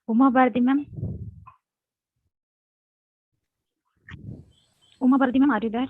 Uma Bharati ma'am. Uma Bharati ma'am, are you there?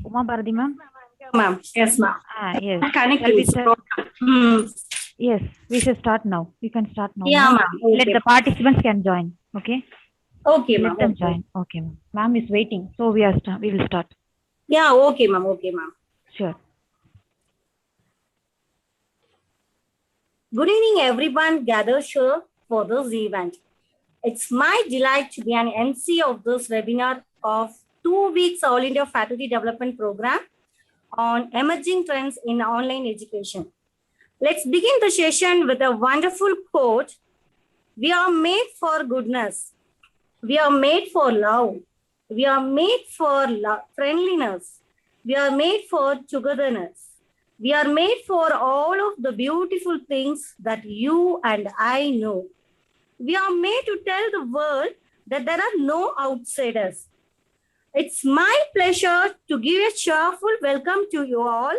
Uma Bharati ma'am. Ma'am, yes, ma'am. Yes. Shall we start? Yes, we should start now. We can start now. Yeah, ma'am. Okay. Let the participants can join. Okay. Okay, Let ma'am. them join. Okay, ma'am. Ma'am is waiting, so we will start. Yeah, okay, ma'am. Okay, ma'am. Sure. Good evening, everyone gathered here for this event. It's my delight to be an MC of this webinar of 2 weeks All India Faculty Development Program on emerging trends in online education. Let's begin the session with a wonderful quote. We are made for goodness. We are made for love. We are made for friendliness. We are made for togetherness. We are made for all of the beautiful things that you and I know. We are made to tell the world that there are no outsiders. It's my pleasure to give a cheerful welcome to you all.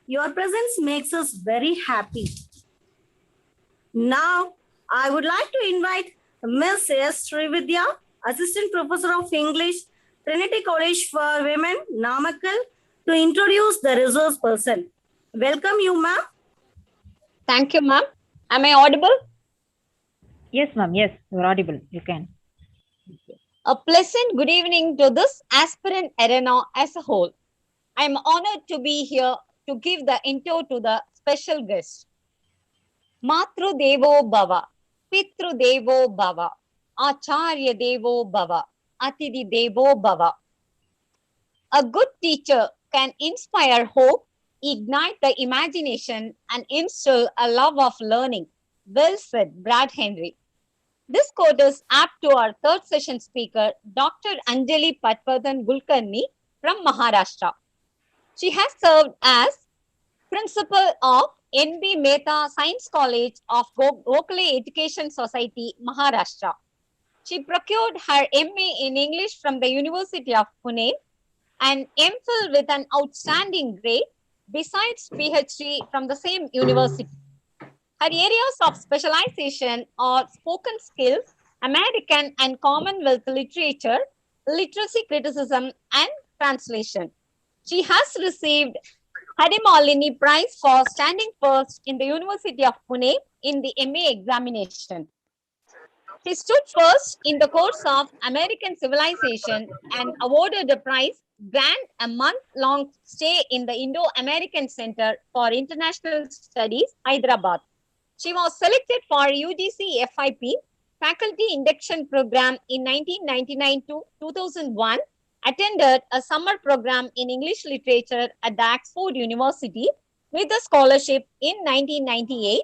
Your presence makes us very happy. Now, I would like to invite Ms. S. Srividya, Assistant Professor of English, Trinity College for Women, Namakkal, to introduce the resource person. Welcome you, ma'am. Thank you, ma'am. Am I audible? Yes, ma'am. Yes, you're audible. You can. A pleasant good evening to this aspirant arena as a whole. I am honored to be here to give the intro to the special guest. Matru Devo Bhava, Pitru Devo Bhava, Acharya Devo Bhava, Atidhi Devo Bhava. A good teacher can inspire hope, ignite the imagination, and instill a love of learning. Well said, Brad Henry. This quote is apt to our third session speaker, Dr. Anjali Patwardhan Kulkarni from Maharashtra. She has served as principal of N.B. Mehta Science College of Gokhale Education Society, Maharashtra. She procured her MA in English from the University of Pune and MPhil with an outstanding grade, besides PhD from the same university. Her areas of specialization are spoken skills, American and Commonwealth literature, literacy criticism, and translation. She has received Harimalini Prize for standing first in the University of Pune in the MA examination. She stood first in the course of American Civilization and awarded the prize grant a month-long stay in the Indo-American Center for International Studies, Hyderabad. She was selected for UGC FIP Faculty Induction Program in 1999 to 2001, attended a summer program in English Literature at the Oxford University with a scholarship in 1998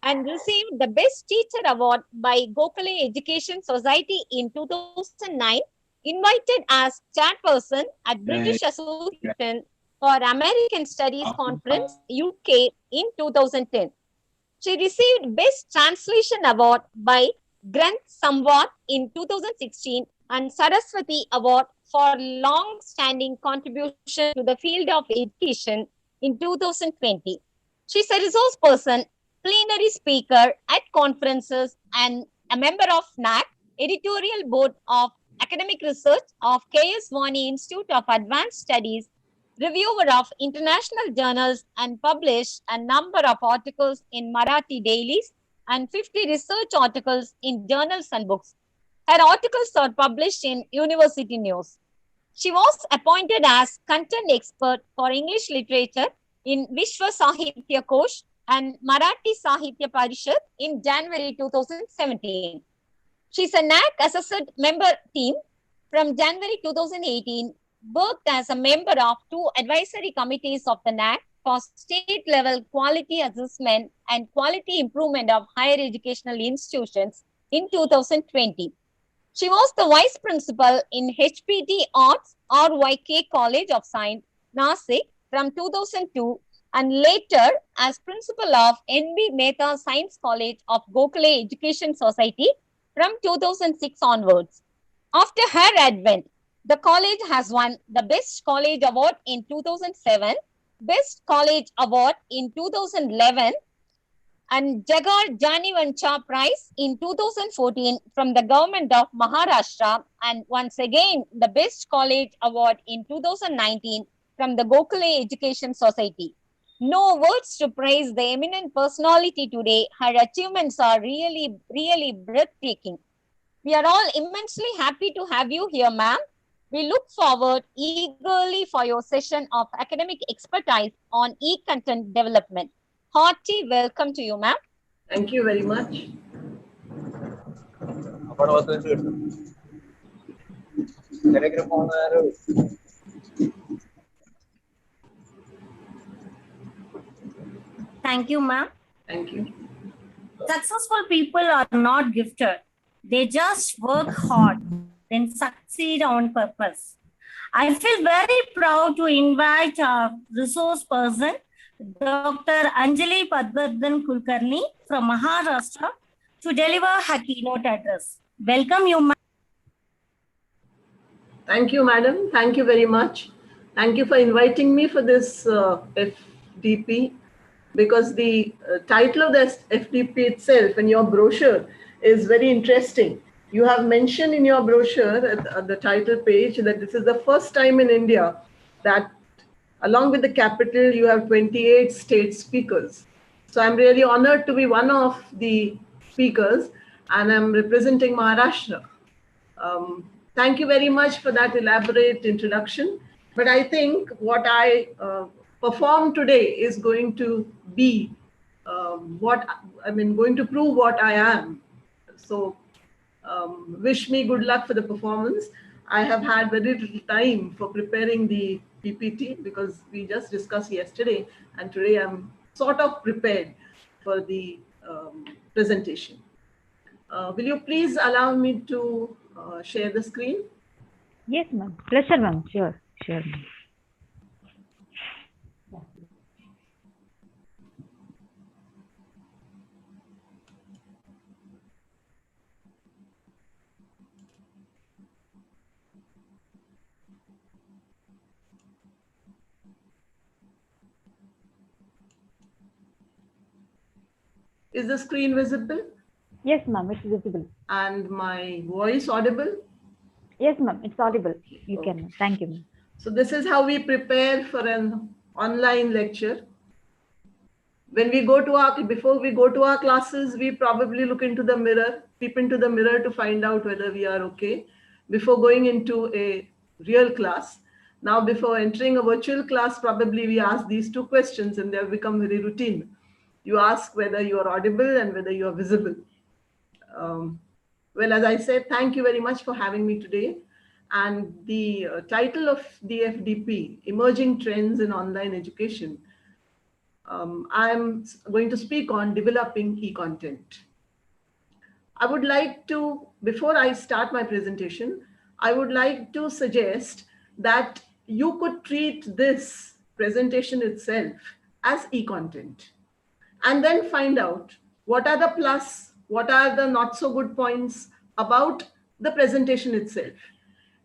and received the Best Teacher Award by Gokhale Education Society in 2009, invited as chairperson at British Association for American Studies Conference, UK in 2010. She received Best Translation Award by Granth Samvad in 2016 and Saraswati Award for long-standing contribution to the field of education in 2020. She's a resource person, plenary speaker at conferences, and a member of NAC, editorial board of academic research of K.S. Vani Institute of Advanced Studies, reviewer of international journals, and published a number of articles in Marathi dailies and 50 research articles in journals and books. Her articles are published in University News. She was appointed as content expert for English literature in Vishwa Sahitya Kosh and Marathi Sahitya Parishad in January 2017. She's a NAC associate member team from January 2018, worked as a member of 2 advisory committees of the NAC for state-level quality assessment and quality improvement of higher educational institutions in 2020. She was the vice principal in HPT Arts RYK College of Science, Nasik from 2002 and later as principal of N.B. Mehta Science College of Gokhale Education Society from 2006 onwards. After her advent, the college has won the Best College Award in 2007, Best College Award in 2011, and Jagar Janivancha Prize in 2014 from the government of Maharashtra, and once again the Best College Award in 2019 from the Gokhale Education Society. No words to praise the eminent personality today. Her achievements are really breathtaking. We are all immensely happy to have you here, ma'am. We look forward eagerly for your session of academic expertise on e-content development. Hearty welcome to you, ma'am. Thank you very much. Thank you, ma'am. Thank you. Successful people are not gifted. They just work hard, then succeed on purpose. I feel very proud to invite our resource person, Dr. Anjali Patwardhan Kulkarni from Maharashtra to deliver her keynote address. Welcome you, ma'am. Thank you, madam. Thank you very much. Thank you for inviting me for this FDP. because the title of the FDP itself and your brochure is very interesting. You have mentioned in your brochure at the title page that this is the first time in India that along with the capital, you have 28 state speakers. So I'm really honored to be one of the speakers, and I'm representing Maharashtra. Thank you very much for that elaborate introduction. But I think what I perform today is going to be going to prove what I am. So wish me good luck for the performance. I have had very little time for preparing the PPT because we just discussed yesterday, and today I'm sort of prepared for the presentation. Will you please allow me to share the screen? Yes, ma'am. Pleasure, ma'am. Sure, sure, ma'am. Is the screen visible? Yes, ma'am. It's visible. And my voice audible? Yes, ma'am. It's audible. You Okay. can. Thank you, ma'am. So this is how we prepare for an online lecture. When we go to before we go to our classes, we probably look into the mirror, peep into the mirror to find out whether we are okay before going into a real class. Now, before entering a virtual class, probably we ask these two questions and they have become very routine. You ask whether you are audible and whether you are visible. Well, as I said, thank you very much for having me today. And the title of the FDP, Emerging Trends in Online Education, I'm going to speak on developing e-content. I would like to, before I start my presentation, I would like to suggest that you could treat this presentation itself as e-content and then find out what are the plus, what are the not so good points about the presentation itself.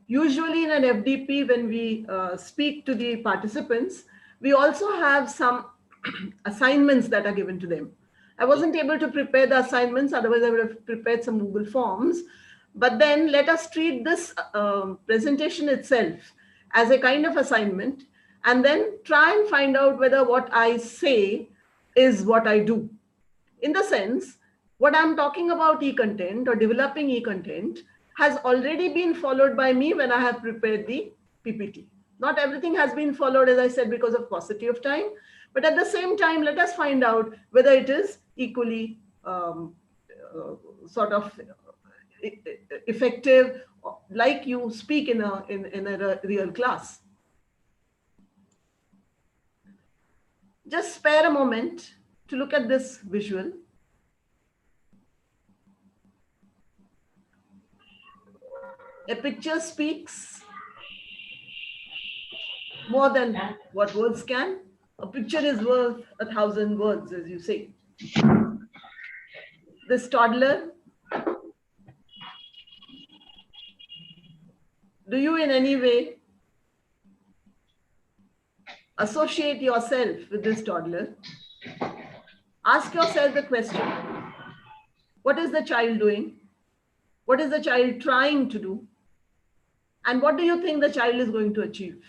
Usually in an FDP, when we speak to the participants, we also have some assignments that are given to them. I wasn't able to prepare the assignments, otherwise I would have prepared some Google Forms. But then let us treat this presentation itself as a kind of assignment and then try and find out whether what I say is what I do. In the sense, what I'm talking about e-content or developing e-content has already been followed by me when I have prepared the PPT. Not everything has been followed, as I said, because of paucity of time. But at the same time, let us find out whether it is equally sort of effective, like you speak in a real class. Just spare a moment to look at this visual. A picture speaks more than what words can. A picture is worth 1,000 words, as you say. This toddler, do you in any way associate yourself with this toddler? Ask yourself the question, what is the child doing? What is the child trying to do? And what do you think the child is going to achieve?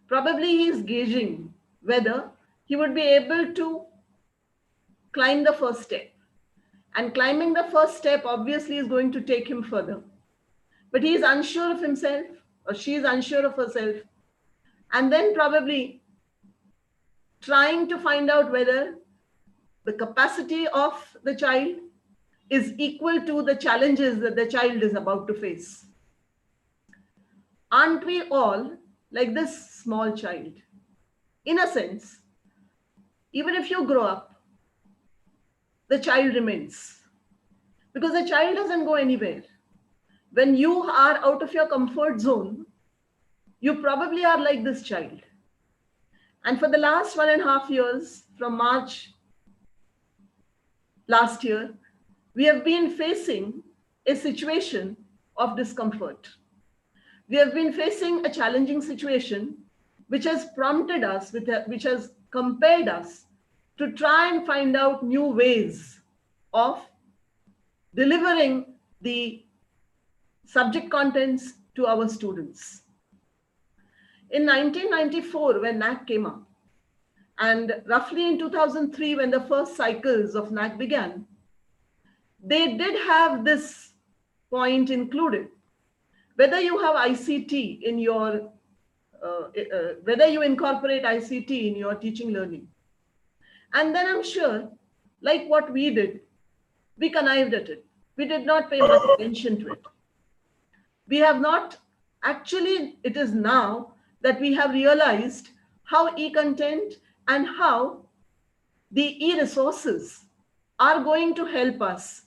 Probably he is gauging whether he would be able to climb the first step. And climbing the first step obviously is going to take him further. But he is unsure of himself, or she is unsure of herself. And then probably trying to find out whether the capacity of the child is equal to the challenges that the child is about to face. Aren't we all like this small child? In a sense, even if you grow up, the child remains. Because the child doesn't go anywhere. When you are out of your comfort zone, you probably are like this child. And for the last 1.5 years, from March last year, we have been facing a situation of discomfort. We have been facing a challenging situation which has prompted us, which has compelled us to try and find out new ways of delivering the subject contents to our students. In 1994, when NAC came up, and roughly in 2003, when the first cycles of NAC began, they did have this point included. Whether you have ICT in your, whether you incorporate ICT in your teaching learning. And then I'm sure, like what we did, we connived at it. We did not pay much attention to it. We have not, actually, it is now that we have realized how e-content and how the e-resources are going to help us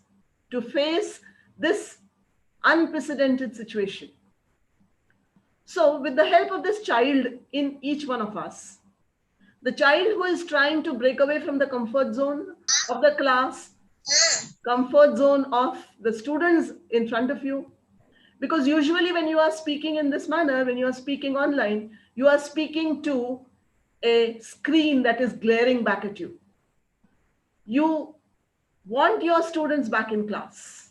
to face this unprecedented situation. So with the help of this child in each one of us, the child who is trying to break away from the comfort zone of the class, comfort zone of the students in front of you, because usually when you are speaking in this manner, when you are speaking online, you are speaking to a screen that is glaring back at you. You want your students back in class,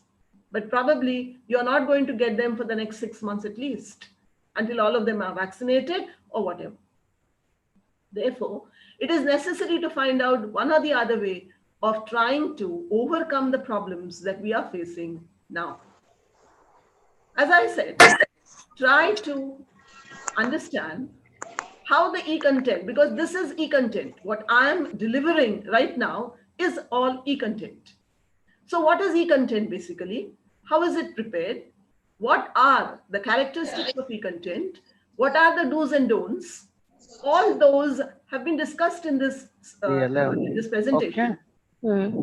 but probably you're not going to get them for the next 6 months at least, until all of them are vaccinated or whatever. Therefore, it is necessary to find out one or the other way of trying to overcome the problems that we are facing now. As I said, try to understand how the e-content, because this is e-content. What I am delivering right now is all e-content. So what is e-content basically? How is it prepared? What are the characteristics of e-content? What are the do's and don'ts? All those have been discussed in this, this presentation. Okay.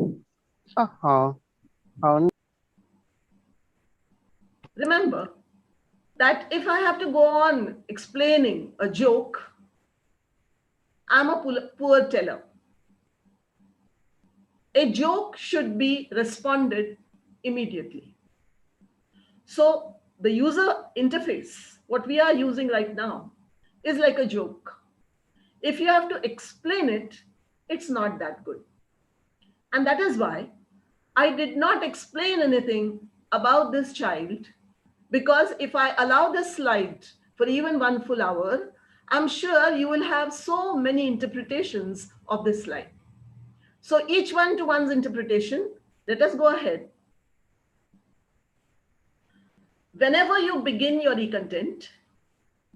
Remember that if I have to go on explaining a joke, I'm a poor teller. A joke should be responded immediately. So the user interface, what we are using right now, is like a joke. If you have to explain it, it's not that good. And that is why I did not explain anything about this child, because if I allow this slide for even 1 full hour, I'm sure you will have so many interpretations of this slide. So each one to one's interpretation. Let us go ahead. Whenever you begin your e-content,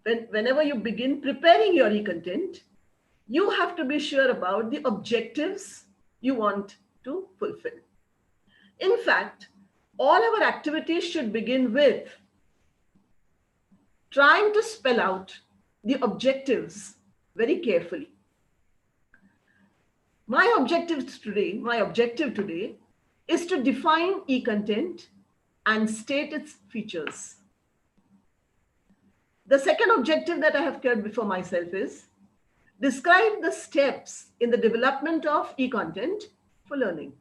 whenever you begin preparing your e-content, you have to be sure about the objectives you want to fulfill. In fact, all our activities should begin with trying to spell out the objectives very carefully. My objective today is to define e-content and state its features. The second objective that I have kept before myself is describe the steps in the development of e-content for learning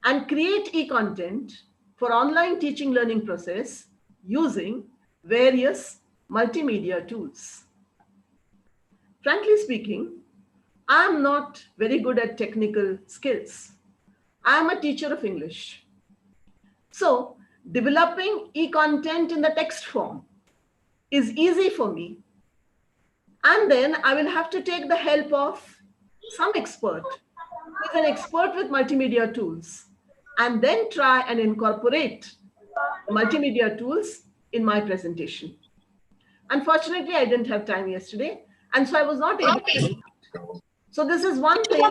and create e-content for online teaching learning process using various multimedia tools. Frankly speaking, I am not very good at technical skills. I am a teacher of English. So developing e-content in the text form is easy for me. And then I will have to take the help of some expert who is an expert with multimedia tools, and then try and incorporate multimedia tools in my presentation. Unfortunately, I didn't have time yesterday, and so I was not able to. So this is one thing.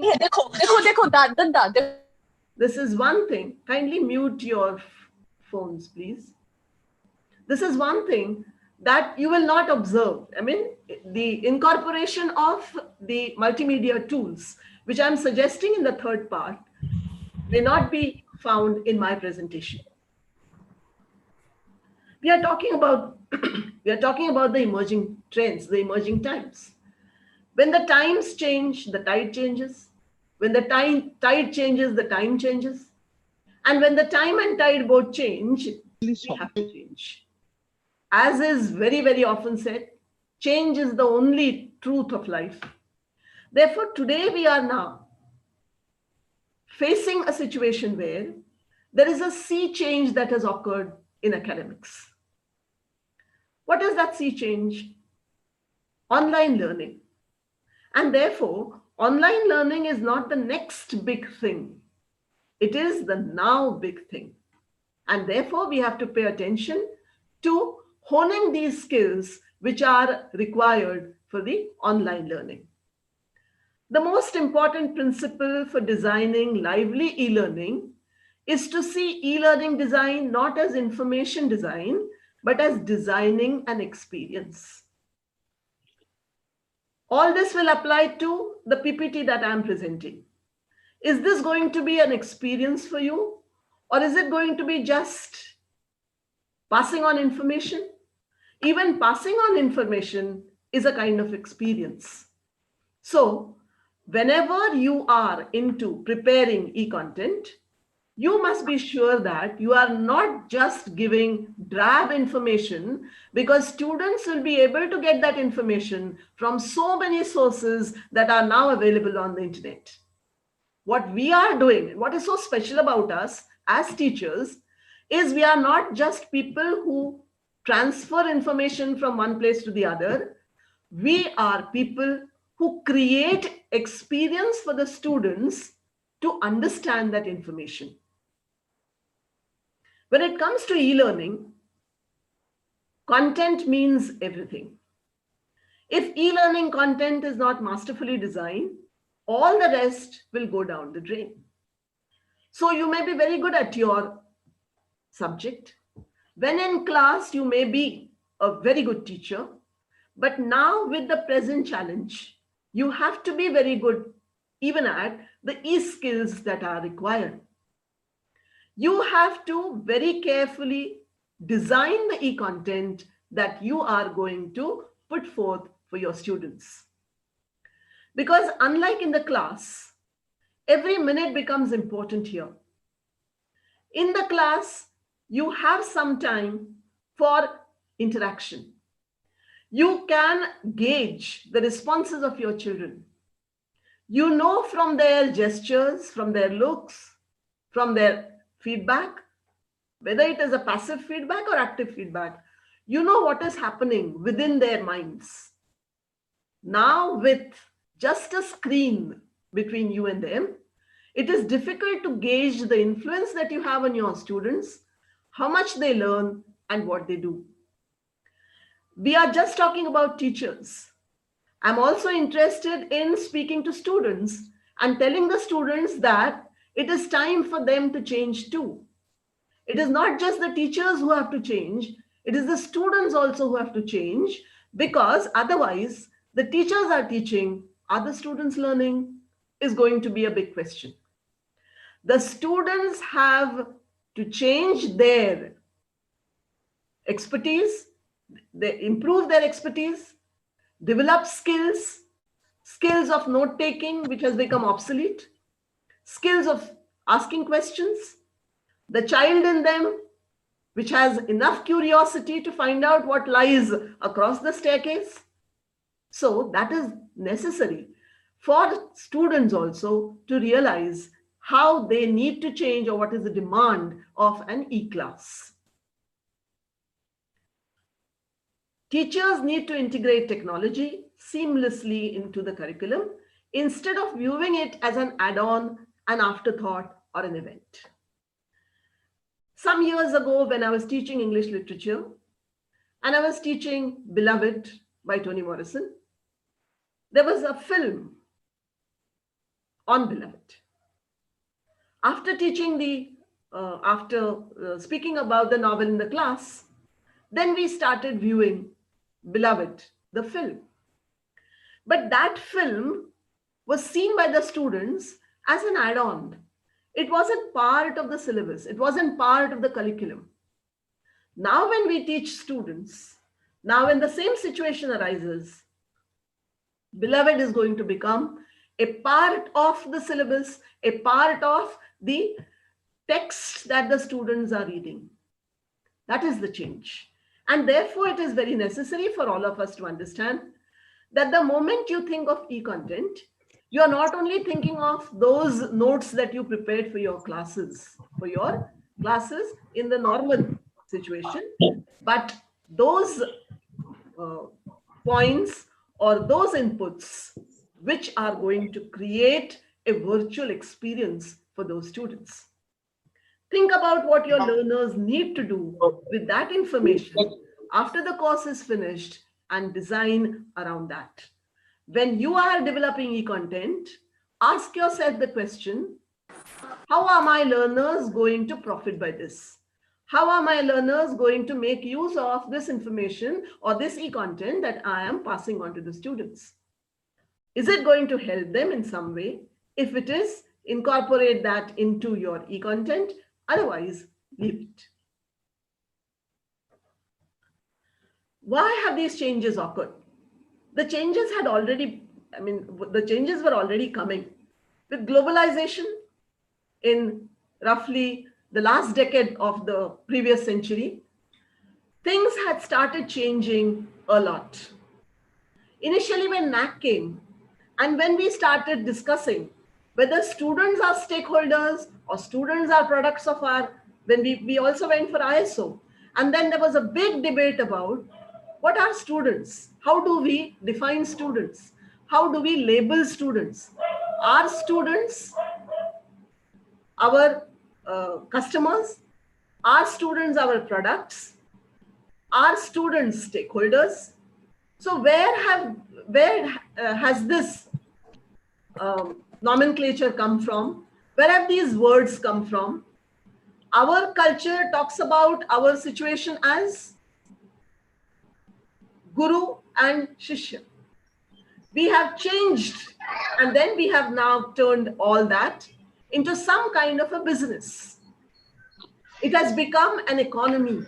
This is one thing. Kindly mute your phones, please. This is one thing that you will not observe. I mean, the incorporation of the multimedia tools, which I'm suggesting in the third part, may not be found in my presentation. We are talking about the emerging trends, the emerging times. When the times change, the tide changes. When the tide changes, the time changes. And when the time and tide both change, we have to change. As is very, very often said, change is the only truth of life. Therefore, today we are now facing a situation where there is a sea change that has occurred in academics. What is that sea change? Online learning. And therefore, online learning is not the next big thing. It is the now big thing. And therefore, we have to pay attention to honing these skills which are required for the online learning. The most important principle for designing lively e-learning is to see e-learning design not as information design, but as designing an experience. All this will apply to the PPT that I'm presenting. Is this going to be an experience for you? Or is it going to be just passing on information? Even passing on information is a kind of experience. So, whenever you are into preparing e-content, you must be sure that you are not just giving drab information, because students will be able to get that information from so many sources that are now available on the internet. What we are doing, what is so special about us as teachers, is we are not just people who transfer information from one place to the other. We are people who create experience for the students to understand that information. When it comes to e-learning, content means everything. If e-learning content is not masterfully designed, all the rest will go down the drain. So you may be very good at your subject. When in class, you may be a very good teacher. But now with the present challenge, you have to be very good even at the e-skills that are required. You have to very carefully design the e-content that you are going to put forth for your students. Because unlike in the class, every minute becomes important here. In the class, you have some time for interaction. You can gauge the responses of your children. You know from their gestures, from their looks, from their feedback, whether it is a passive feedback or active feedback, you know what is happening within their minds. Now, with just a screen between you and them, it is difficult to gauge the influence that you have on your students, how much they learn, and what they do. We are just talking about teachers. I'm also interested in speaking to students and telling the students that it is time for them to change too. It is not just the teachers who have to change, it is the students also who have to change, because otherwise the teachers are teaching, are the students learning, is going to be a big question. The students have to change their expertise, they improve their expertise, develop skills, skills of note taking, which has become obsolete, skills of asking questions, the child in them, which has enough curiosity to find out what lies across the staircase. So that is necessary for students also to realize how they need to change, or what is the demand of an e-class. Teachers need to integrate technology seamlessly into the curriculum instead of viewing it as an add-on, an afterthought, or an event. Some years ago, when I was teaching English literature, and I was teaching Beloved by Toni Morrison, there was a film on Beloved. After speaking about the novel in the class, then we started viewing Beloved, the film. But that film was seen by the students as an add-on. It wasn't part of the syllabus. It wasn't part of the curriculum. Now when we teach students, now when the same situation arises, Beloved is going to become a part of the syllabus, a part of the text that the students are reading. That is the change. And therefore, it is very necessary for all of us to understand that the moment you think of e-content, You are not only thinking of those notes that you prepared for your classes in the normal situation, but those uh, points or those inputs which are going to create a virtual experience for those students. Think about what your learners need to do with that information after the course is finished and design around that. When you are developing e-content, ask yourself the question, how are my learners going to profit by this? How are my learners going to make use of this information or this e-content that I am passing on to the students? Is it going to help them in some way? If it is, incorporate that into your e-content. Otherwise, leave it. Why have these changes occurred? The changes had already, the changes were already coming. With globalization in roughly the last decade of the previous century, things had started changing a lot. Initially, when NAC came, and when we started discussing whether students are stakeholders or students are products of our, when we also went for ISO. And then there was a big debate about what are students? How do we define students? How do we label students? Are students our customers? Are students our products? Are students stakeholders? So where has this nomenclature come from? Where have these words come from? Our culture talks about our situation as guru and shishya. We have changed, and then we have now turned all that into some kind of a business. It has become an economy.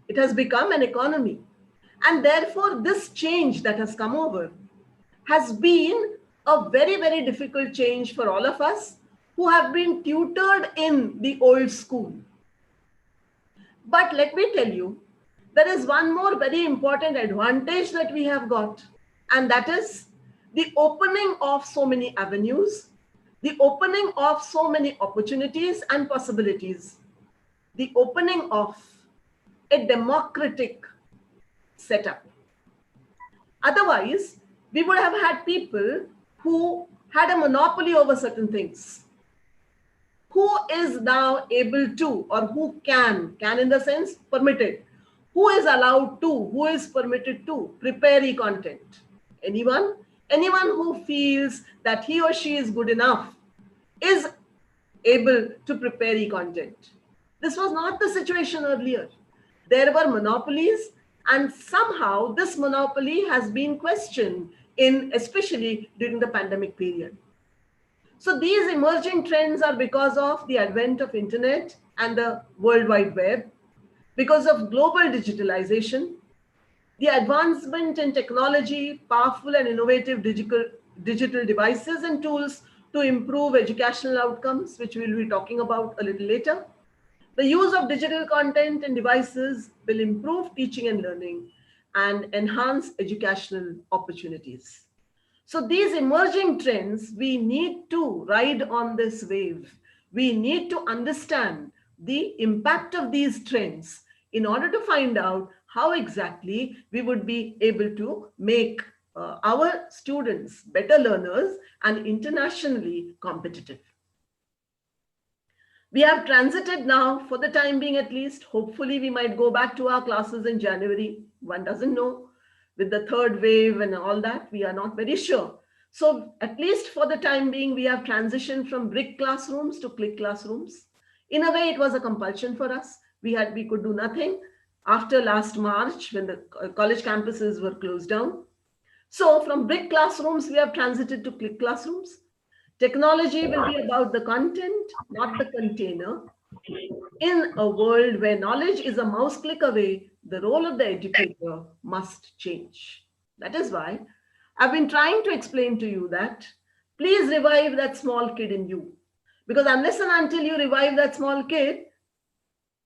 It has become an economy. And therefore, this change that has come over has been a very, very difficult change for all of us who have been tutored in the old school. But let me tell you, there is one more very important advantage that we have got, and that is the opening of so many avenues, the opening of so many opportunities and possibilities, the opening of a democratic setup. Otherwise, we would have had people who had a monopoly over certain things. Who is now able to, or who can in the sense permitted, who is allowed to, who is permitted to prepare e-content? Anyone? Anyone who feels that he or she is good enough is able to prepare e-content. This was not the situation earlier. There were monopolies, and somehow this monopoly has been questioned in, especially during the pandemic period. So these emerging trends are because of the advent of internet and the World Wide Web, because of global digitalization, the advancement in technology, powerful and innovative digital devices and tools to improve educational outcomes, which we'll be talking about a little later. The use of digital content and devices will improve teaching and learning and enhance educational opportunities. So these emerging trends, we need to ride on this wave. We need to understand the impact of these trends in order to find out how exactly we would be able to make our students better learners and internationally competitive. We have transited now, for the time being at least. Hopefully we might go back to our classes in January. One doesn't know. With the third wave and all that, we are not very sure. So at least for the time being, we have transitioned from brick classrooms to click classrooms. In a way, it was a compulsion for us. We could do nothing after last March when the college campuses were closed down. So from brick classrooms, we have transited to click classrooms. Technology will be about the content, not the container. In a world where knowledge is a mouse click away, the role of the educator must change. That is why I've been trying to explain to you that please revive that small kid in you. Because unless and until you revive that small kid,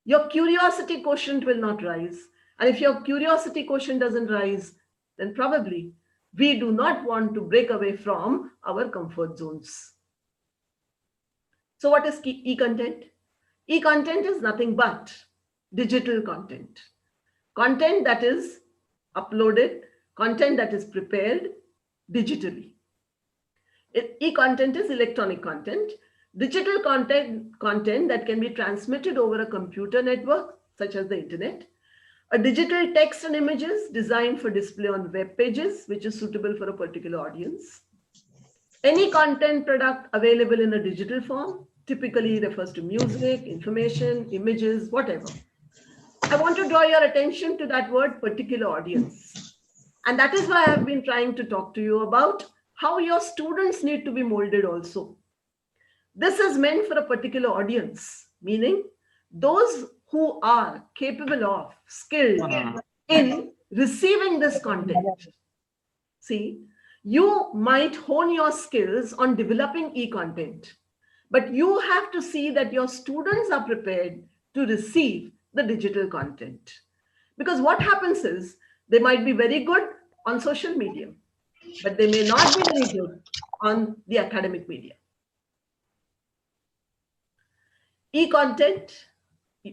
your curiosity quotient will not rise. And if your curiosity quotient doesn't rise, then probably We do not want to break away from our comfort zones. So what is e-content? E-content is nothing but digital content. Content that is uploaded, content that is prepared digitally. E-content is electronic content. Digital content that can be transmitted over a computer network, such as the internet. A digital text and images designed for display on web pages, which is suitable for a particular audience. Any content product available in a digital form typically refers to music, information, images, whatever. I want to draw your attention to that word particular audience. And that is why I've been trying to talk to you about how your students need to be molded also. This is meant for a particular audience, meaning those who are capable of, skilled in receiving this content. See, you might hone your skills on developing e-content, but you have to see that your students are prepared to receive the digital content. Because what happens is they might be very good on social media, but they may not be very good on the academic media. E-content,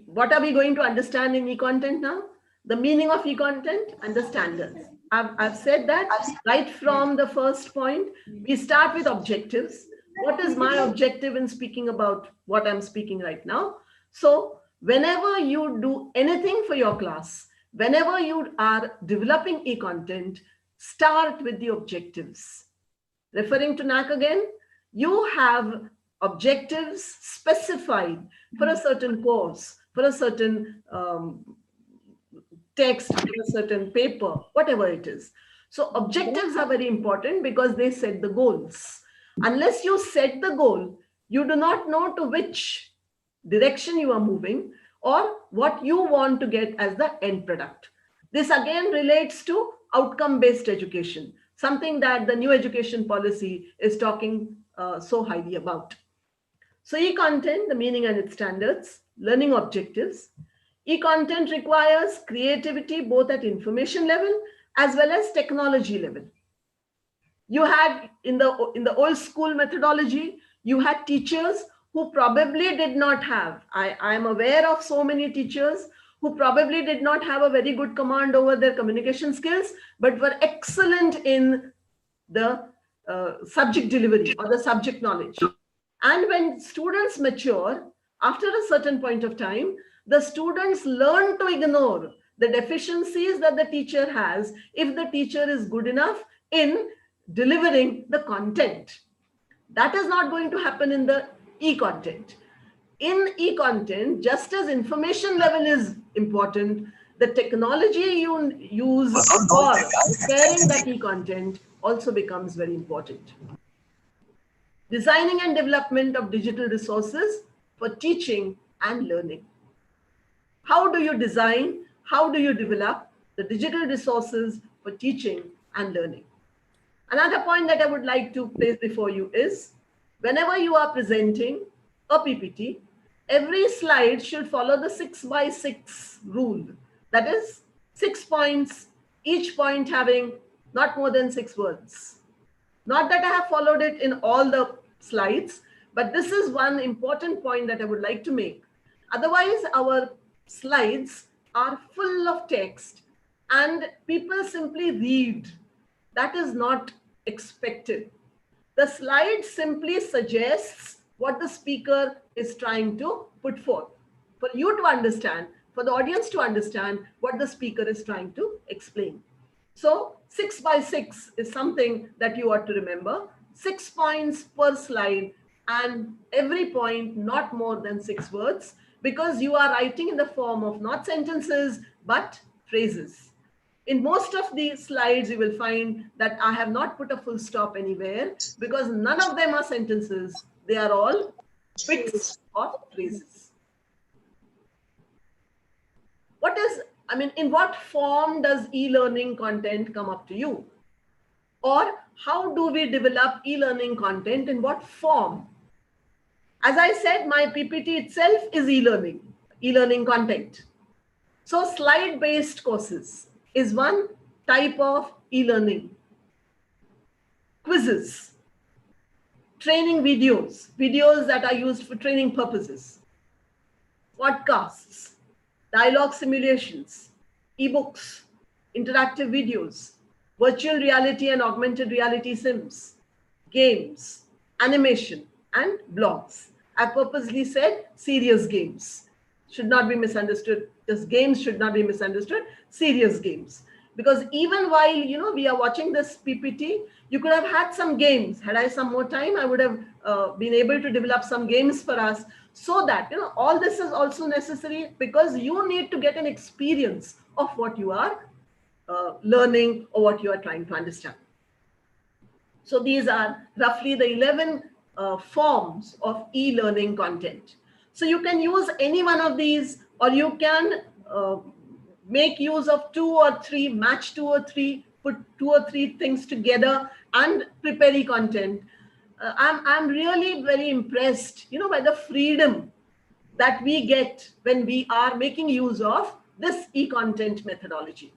what are we going to understand in e-content now? The meaning of e-content and the standards. I've said that right from the first point. We start with objectives. What is my objective in speaking about what I'm speaking right now? So whenever you do anything for your class, whenever you are developing e-content, start with the objectives. Referring to NAC again, you have objectives specified for a certain course, for a certain text, for a certain paper, whatever it is. So objectives are very important because they set the goals. Unless you set the goal, you do not know to which direction you are moving or what you want to get as the end product. This again relates to outcome-based education, something that the new education policy is talking so highly about. So e-content, the meaning and its standards, learning objectives. E-content requires creativity both at information level as well as technology level. You had in the old school methodology, you had teachers who probably did not have, I am aware of so many teachers who probably did not have a very good command over their communication skills, but were excellent in the subject delivery or the subject knowledge. And when students mature, after a certain point of time, the students learn to ignore the deficiencies that the teacher has if the teacher is good enough in delivering the content. That is not going to happen in the e-content. In e-content, just as information level is important, the technology you use for preparing that e-content also becomes very important. Designing and development of digital resources for teaching and learning. How do you design, how do you develop the digital resources for teaching and learning? Another point that I would like to place before you is, whenever you are presenting a PPT, every slide should follow the 6x6 rule. That is 6 points, each point having not more than 6 words. Not that I have followed it in all the slides, but this is one important point that I would like to make. Otherwise, our slides are full of text and people simply read. That is not expected. The slide simply suggests what the speaker is trying to put forth. For you to understand, for the audience to understand what the speaker is trying to explain. So 6x6 is something that you ought to remember. 6 points per slide and every point not more than 6 words, because you are writing in the form of not sentences, but phrases. In most of these slides, you will find that I have not put a full stop anywhere because none of them are sentences. They are all bits of phrases. In what form does e-learning content come up to you? Or how do we develop e-learning content? In what form? As I said, my PPT itself is e-learning content. So slide-based courses is one type of e-learning. quizzes, training videos, videos that are used for training purposes, podcasts, dialogue simulations, ebooks, interactive videos, virtual reality and augmented reality sims, games, animation, and blogs. I purposely said serious games. Should not be misunderstood. Just games should not be misunderstood. Serious games. Because even while we are watching this PPT, you could have had some games. Had I some more time, I would have been able to develop some games for us, so that all this is also necessary, because you need to get an experience of what you are learning or what you are trying to understand. So these are roughly the 11 forms of e-learning content. So you can use any one of these, or you can make use of two or three, match two or three, put two or three things together and prepare e-content. I'm really very impressed, by the freedom that we get when we are making use of this e-content methodology.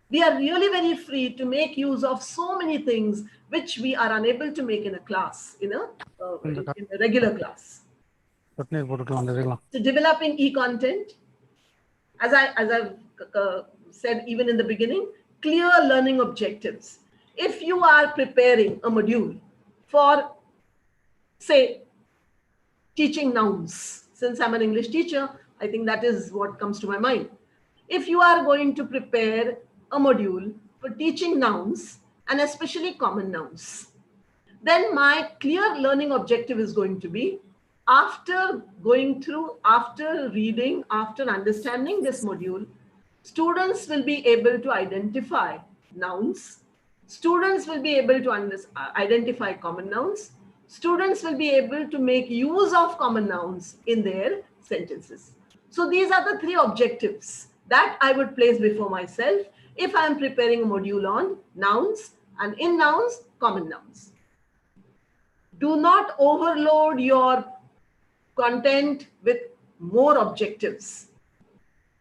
We are really very free to make use of so many things which we are unable to make in a class, in a regular class. So developing e-content, as I've said even in the beginning, clear learning objectives. If you are preparing a module for, say, teaching nouns, since I'm an English teacher, I think that is what comes to my mind. If you are going to prepare a module for teaching nouns, and especially common nouns, then my clear learning objective is going to be, after going through, after reading, after understanding this module, students will be able to identify nouns. Students will be able to identify common nouns. Students will be able to make use of common nouns in their sentences. So these are the three objectives that I would place before myself if I am preparing a module on nouns, and in nouns, common nouns. Do not overload your content with more objectives.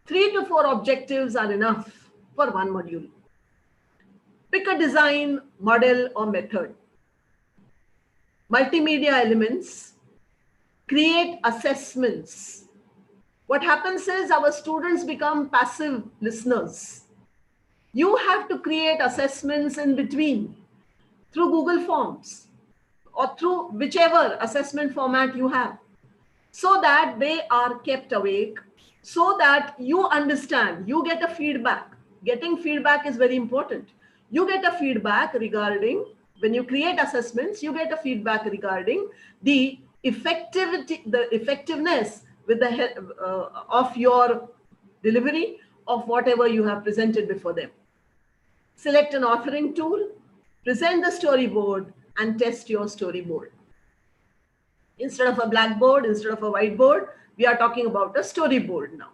3 to 4 objectives are enough for one module. Pick a design, model, or method. Multimedia elements. Create assessments. What happens is our students become passive listeners. You have to create assessments in between through Google Forms or through whichever assessment format you have, so that they are kept awake, so that you understand, you get a feedback. Getting feedback is very important. You get a feedback regarding, when you create assessments, you get a feedback regarding the effectiveness with the of your delivery of whatever you have presented before them. Select an authoring tool, present the storyboard, and test your storyboard. Instead of a blackboard, instead of a whiteboard, we are talking about a storyboard now.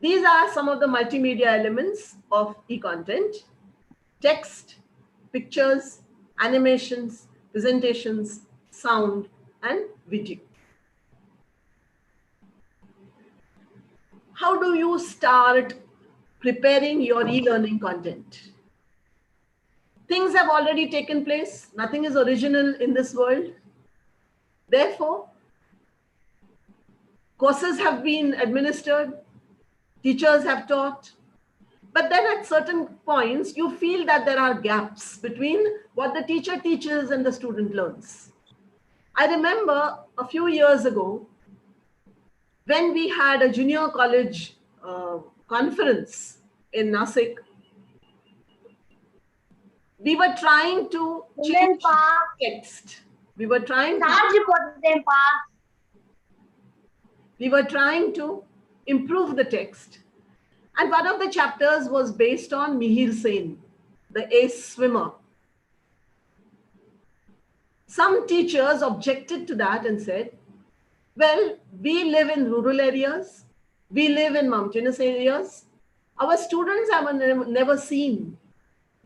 These are some of the multimedia elements of e-content: text, pictures, animations, presentations, sound, and video. How do you start preparing your e-learning content? Things have already taken place. Nothing is original in this world. Therefore, courses have been administered, teachers have taught, but then at certain points, you feel that there are gaps between what the teacher teaches and the student learns. I remember a few years ago, when we had a junior college conference in Nasik, we were trying to change text. We were trying to improve the text. And one of the chapters was based on Mihir Sen, the ace swimmer. Some teachers objected to that and said, well, we live in rural areas, we live in mountainous areas. Our students have never seen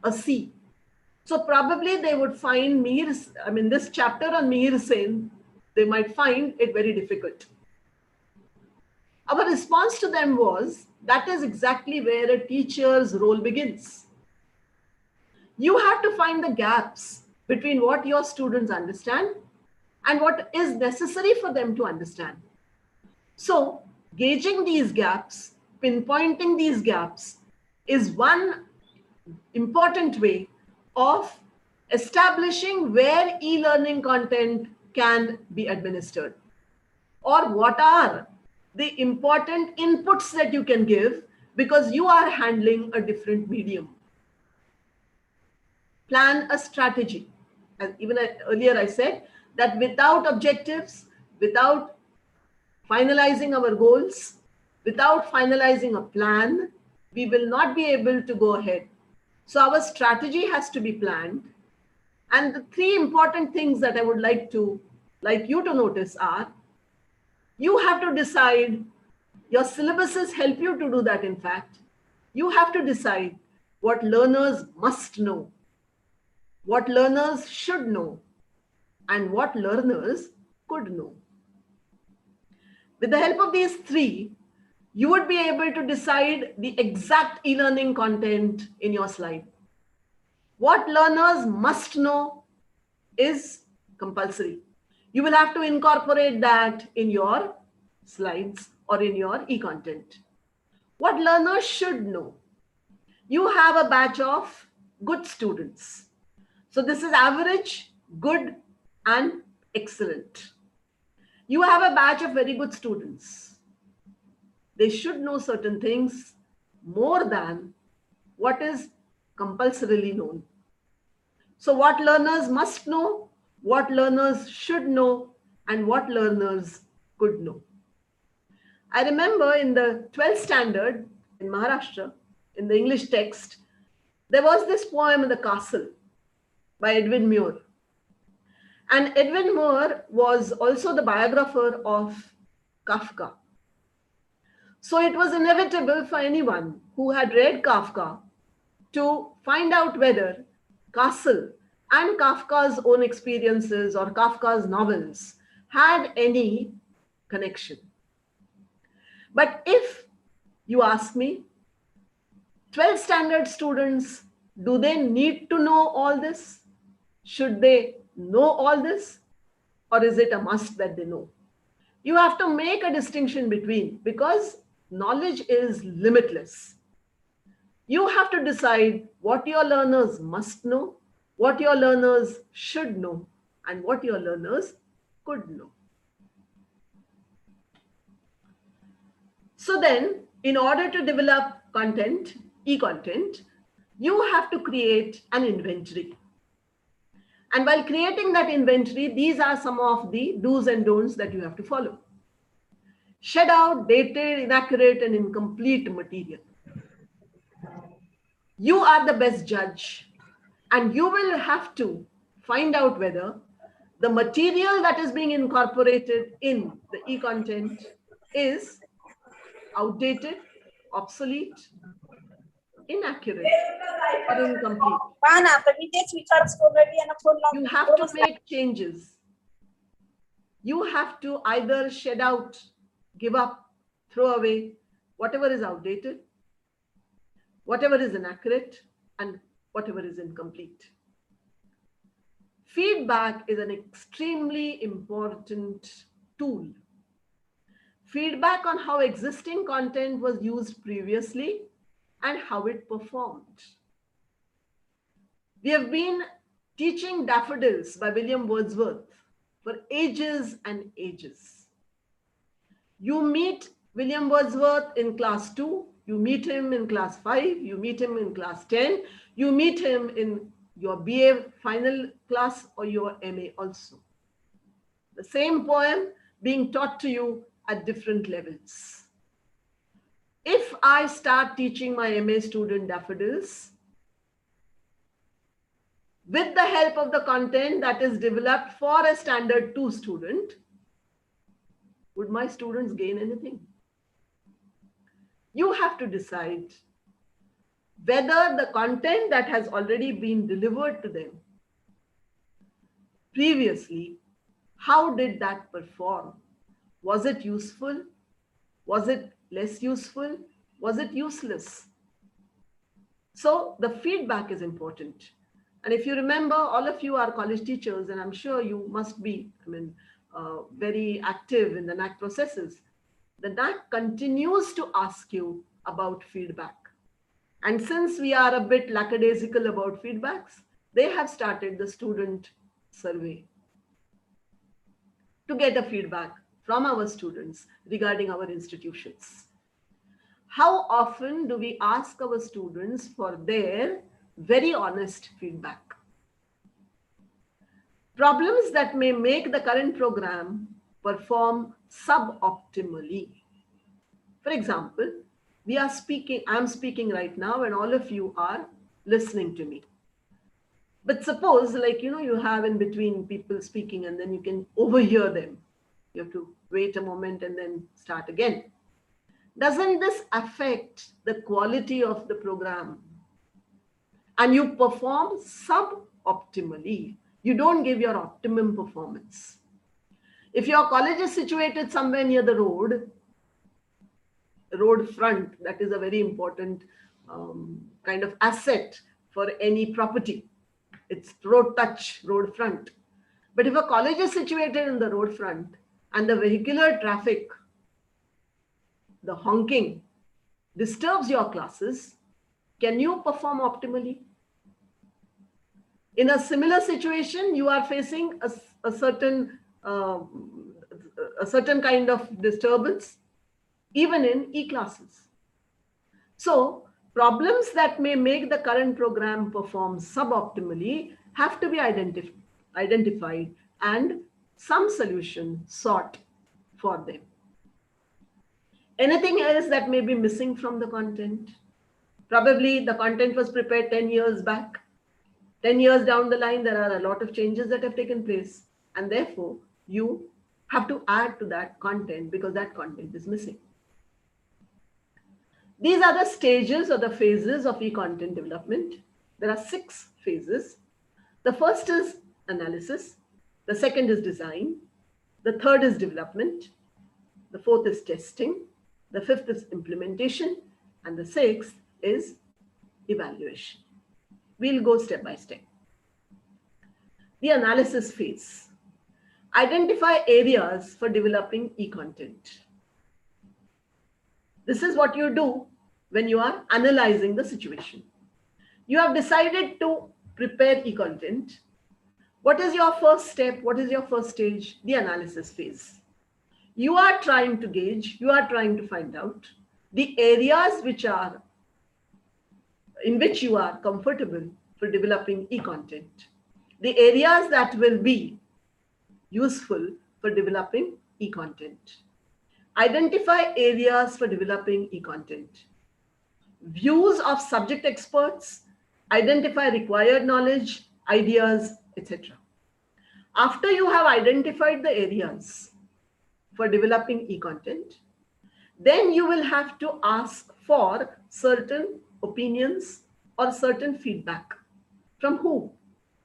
a sea. So probably they would find this chapter on Mihir Sen, they might find it very difficult. Our response to them was, that is exactly where a teacher's role begins. You have to find the gaps between what your students understand and what is necessary for them to understand. So, gauging these gaps, pinpointing these gaps is one important way of establishing where e-learning content can be administered, or what are the important inputs that you can give because you are handling a different medium. Plan a strategy. And even earlier I said that without objectives, without finalizing our goals, without finalizing a plan, we will not be able to go ahead. So our strategy has to be planned. And the three important things that I would like you to notice are, you have to decide, your syllabuses help you to do that in fact. You have to decide what learners must know, what learners should know, and what learners could know. With the help of these three, you would be able to decide the exact e-learning content in your slide. What learners must know is compulsory. You will have to incorporate that in your slides or in your e-content. What learners should know. You have a batch of good students. So this is average, good, and excellent. You have a batch of very good students. They should know certain things more than what is compulsorily known. So what learners must know, what learners should know, and what learners could know. I remember in the 12th standard in Maharashtra, in the English text, there was this poem, The Castle, by Edwin Muir. And Edwin Muir was also the biographer of Kafka. So it was inevitable for anyone who had read Kafka to find out whether Castle and Kafka's own experiences or Kafka's novels had any connection. But if you ask me, 12th standard students, do they need to know all this? Should they know all this? Or is it a must that they know? You have to make a distinction between, because knowledge is limitless. You have to decide what your learners must know, what your learners should know, and what your learners could know. So then, in order to develop content, e-content, you have to create an inventory. And while creating that inventory, these are some of the do's and don'ts that you have to follow. Shed out dated, inaccurate, and incomplete material. You are the best judge, and you will have to find out whether the material that is being incorporated in the e-content is outdated, obsolete, inaccurate, or incomplete. You have to make changes. You have to either shed out, give up, throw away whatever is outdated, whatever is inaccurate, and whatever is incomplete. Feedback is an extremely important tool. Feedback on how existing content was used previously and how it performed. We have been teaching Daffodils by William Wordsworth for ages and ages. You meet William Wordsworth in class 2, you meet him in class 5, you meet him in class 10, you meet him in your BA final class or your MA also. The same poem being taught to you at different levels. If I start teaching my MA student Daffodils, with the help of the content that is developed for a standard 2 student, would my students gain anything? You have to decide whether the content that has already been delivered to them previously, how did that perform? Was it useful? Was it less useful? Was it useless? So the feedback is important. And if you remember, all of you are college teachers, and I'm sure you must be, very active in the NAC processes. The NAC continues to ask you about feedback. And since we are a bit lackadaisical about feedbacks, they have started the student survey to get a feedback from our students regarding our institutions. How often do we ask our students for their very honest feedback? Problems that may make the current program perform suboptimally. For example, I'm speaking right now and all of you are listening to me. But suppose you have in between people speaking and then you can overhear them. You have to wait a moment and then start again. Doesn't this affect the quality of the program? And you perform suboptimally. You don't give your optimum performance. If your college is situated somewhere near the road front, that is a very important kind of asset for any property. It's road front. But if a college is situated in the road front and the vehicular traffic, the honking disturbs your classes, can you perform optimally? In a similar situation, you are facing a certain kind of disturbance, even in e-classes. So problems that may make the current program perform suboptimally have to be identified and some solution sought for them. Anything else that may be missing from the content? Probably the content was prepared 10 years back. 10 years down the line, there are a lot of changes that have taken place. And therefore, you have to add to that content because that content is missing. These are the stages or the phases of e-content development. There are 6 phases. The first is analysis. The second is design. The third is development. The fourth is testing. The fifth is implementation. And the sixth is evaluation. We'll go step by step. The analysis phase. Identify areas for developing e-content. This is what you do when you are analyzing the situation. You have decided to prepare e-content. What is your first step? What is your first stage? The analysis phase. You are trying to gauge, you are trying to find out the areas in which you are comfortable for developing e-content. The areas that will be useful for developing e-content. Identify areas for developing e-content. Views of subject experts, identify required knowledge, ideas, etc. After you have identified the areas for developing e-content, then you will have to ask for certain opinions or certain feedback. From who?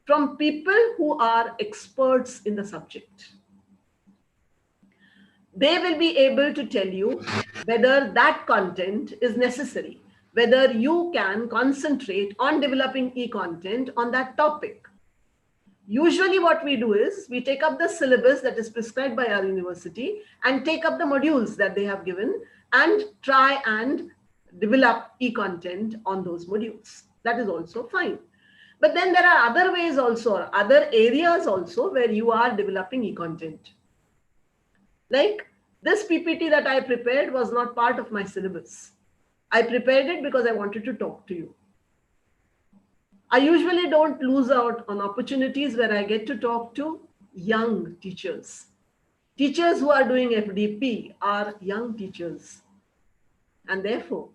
From people who are experts in the subject. They will be able to tell you whether that content is necessary, whether you can concentrate on developing e-content on that topic. Usually what we do is we take up the syllabus that is prescribed by our university and take up the modules that they have given and try and develop e-content on those modules. That is also fine. But then there are other ways also, other areas also where you are developing e-content. Like this PPT that I prepared was not part of my syllabus. I prepared it because I wanted to talk to you. I usually don't lose out on opportunities where I get to talk to young teachers. Teachers who are doing FDP are young teachers. And therefore,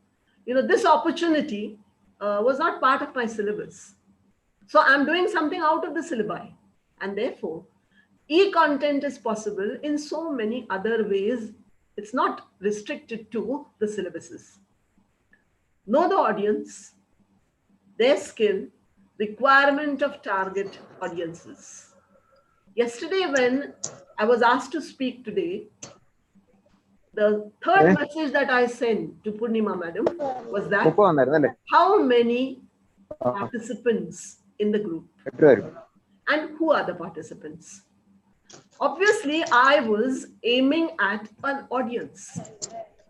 this opportunity was not part of my syllabus. So I'm doing something out of the syllabi. And therefore, e-content is possible in so many other ways. It's not restricted to the syllabuses. Know the audience, their skill, requirement of target audiences. Yesterday, when I was asked to speak today, the third message that I sent to Poornima madam was that how many participants in the group? Right. And who are the participants? Obviously, I was aiming at an audience.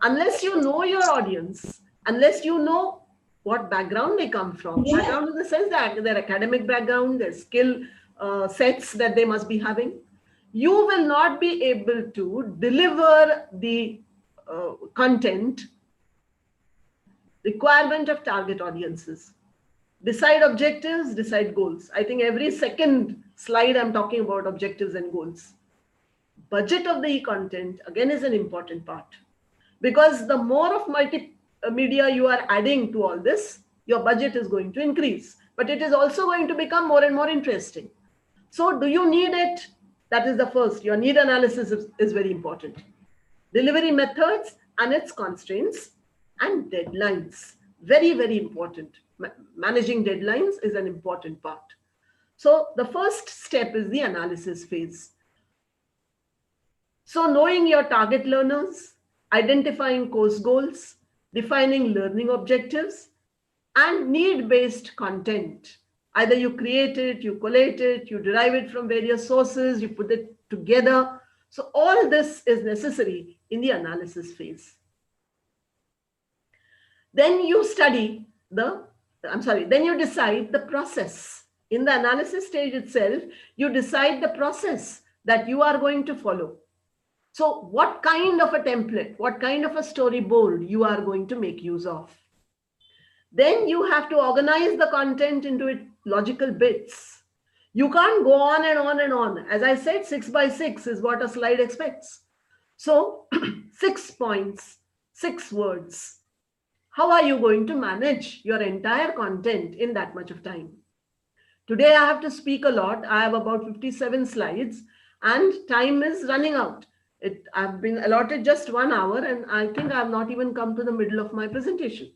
Unless you know your audience, unless you know what background they come from, background in the sense that their academic background, their skill sets that they must be having, you will not be able to deliver the content requirement of target audiences. Decide objectives, decide goals. I think every second slide I'm talking about objectives and goals. Budget of the e-content again is an important part, because the more of multimedia you are adding to all this, your budget is going to increase, but it is also going to become more and more interesting. So do you need it? That is the first. Your need analysis is very important. Delivery methods and its constraints and deadlines. Very, very important. Managing deadlines is an important part. So the first step is the analysis phase. So knowing your target learners, identifying course goals, defining learning objectives, and need-based content. Either you create it, you collate it, you derive it from various sources, you put it together. So all this is necessary in the analysis phase. Then you study then you decide the process. In the analysis stage itself, you decide the process that you are going to follow. So what kind of a template, what kind of a storyboard you are going to make use of. Then you have to organize the content into its logical bits. You can't go on and on and on. As I said, 6 by 6 is what a slide expects. So 6 points, 6 words. How are you going to manage your entire content in that much of time? Today I have to speak a lot. I have about 57 slides and time is running out. I've been allotted just 1 hour and I think I have not even come to the middle of my presentation.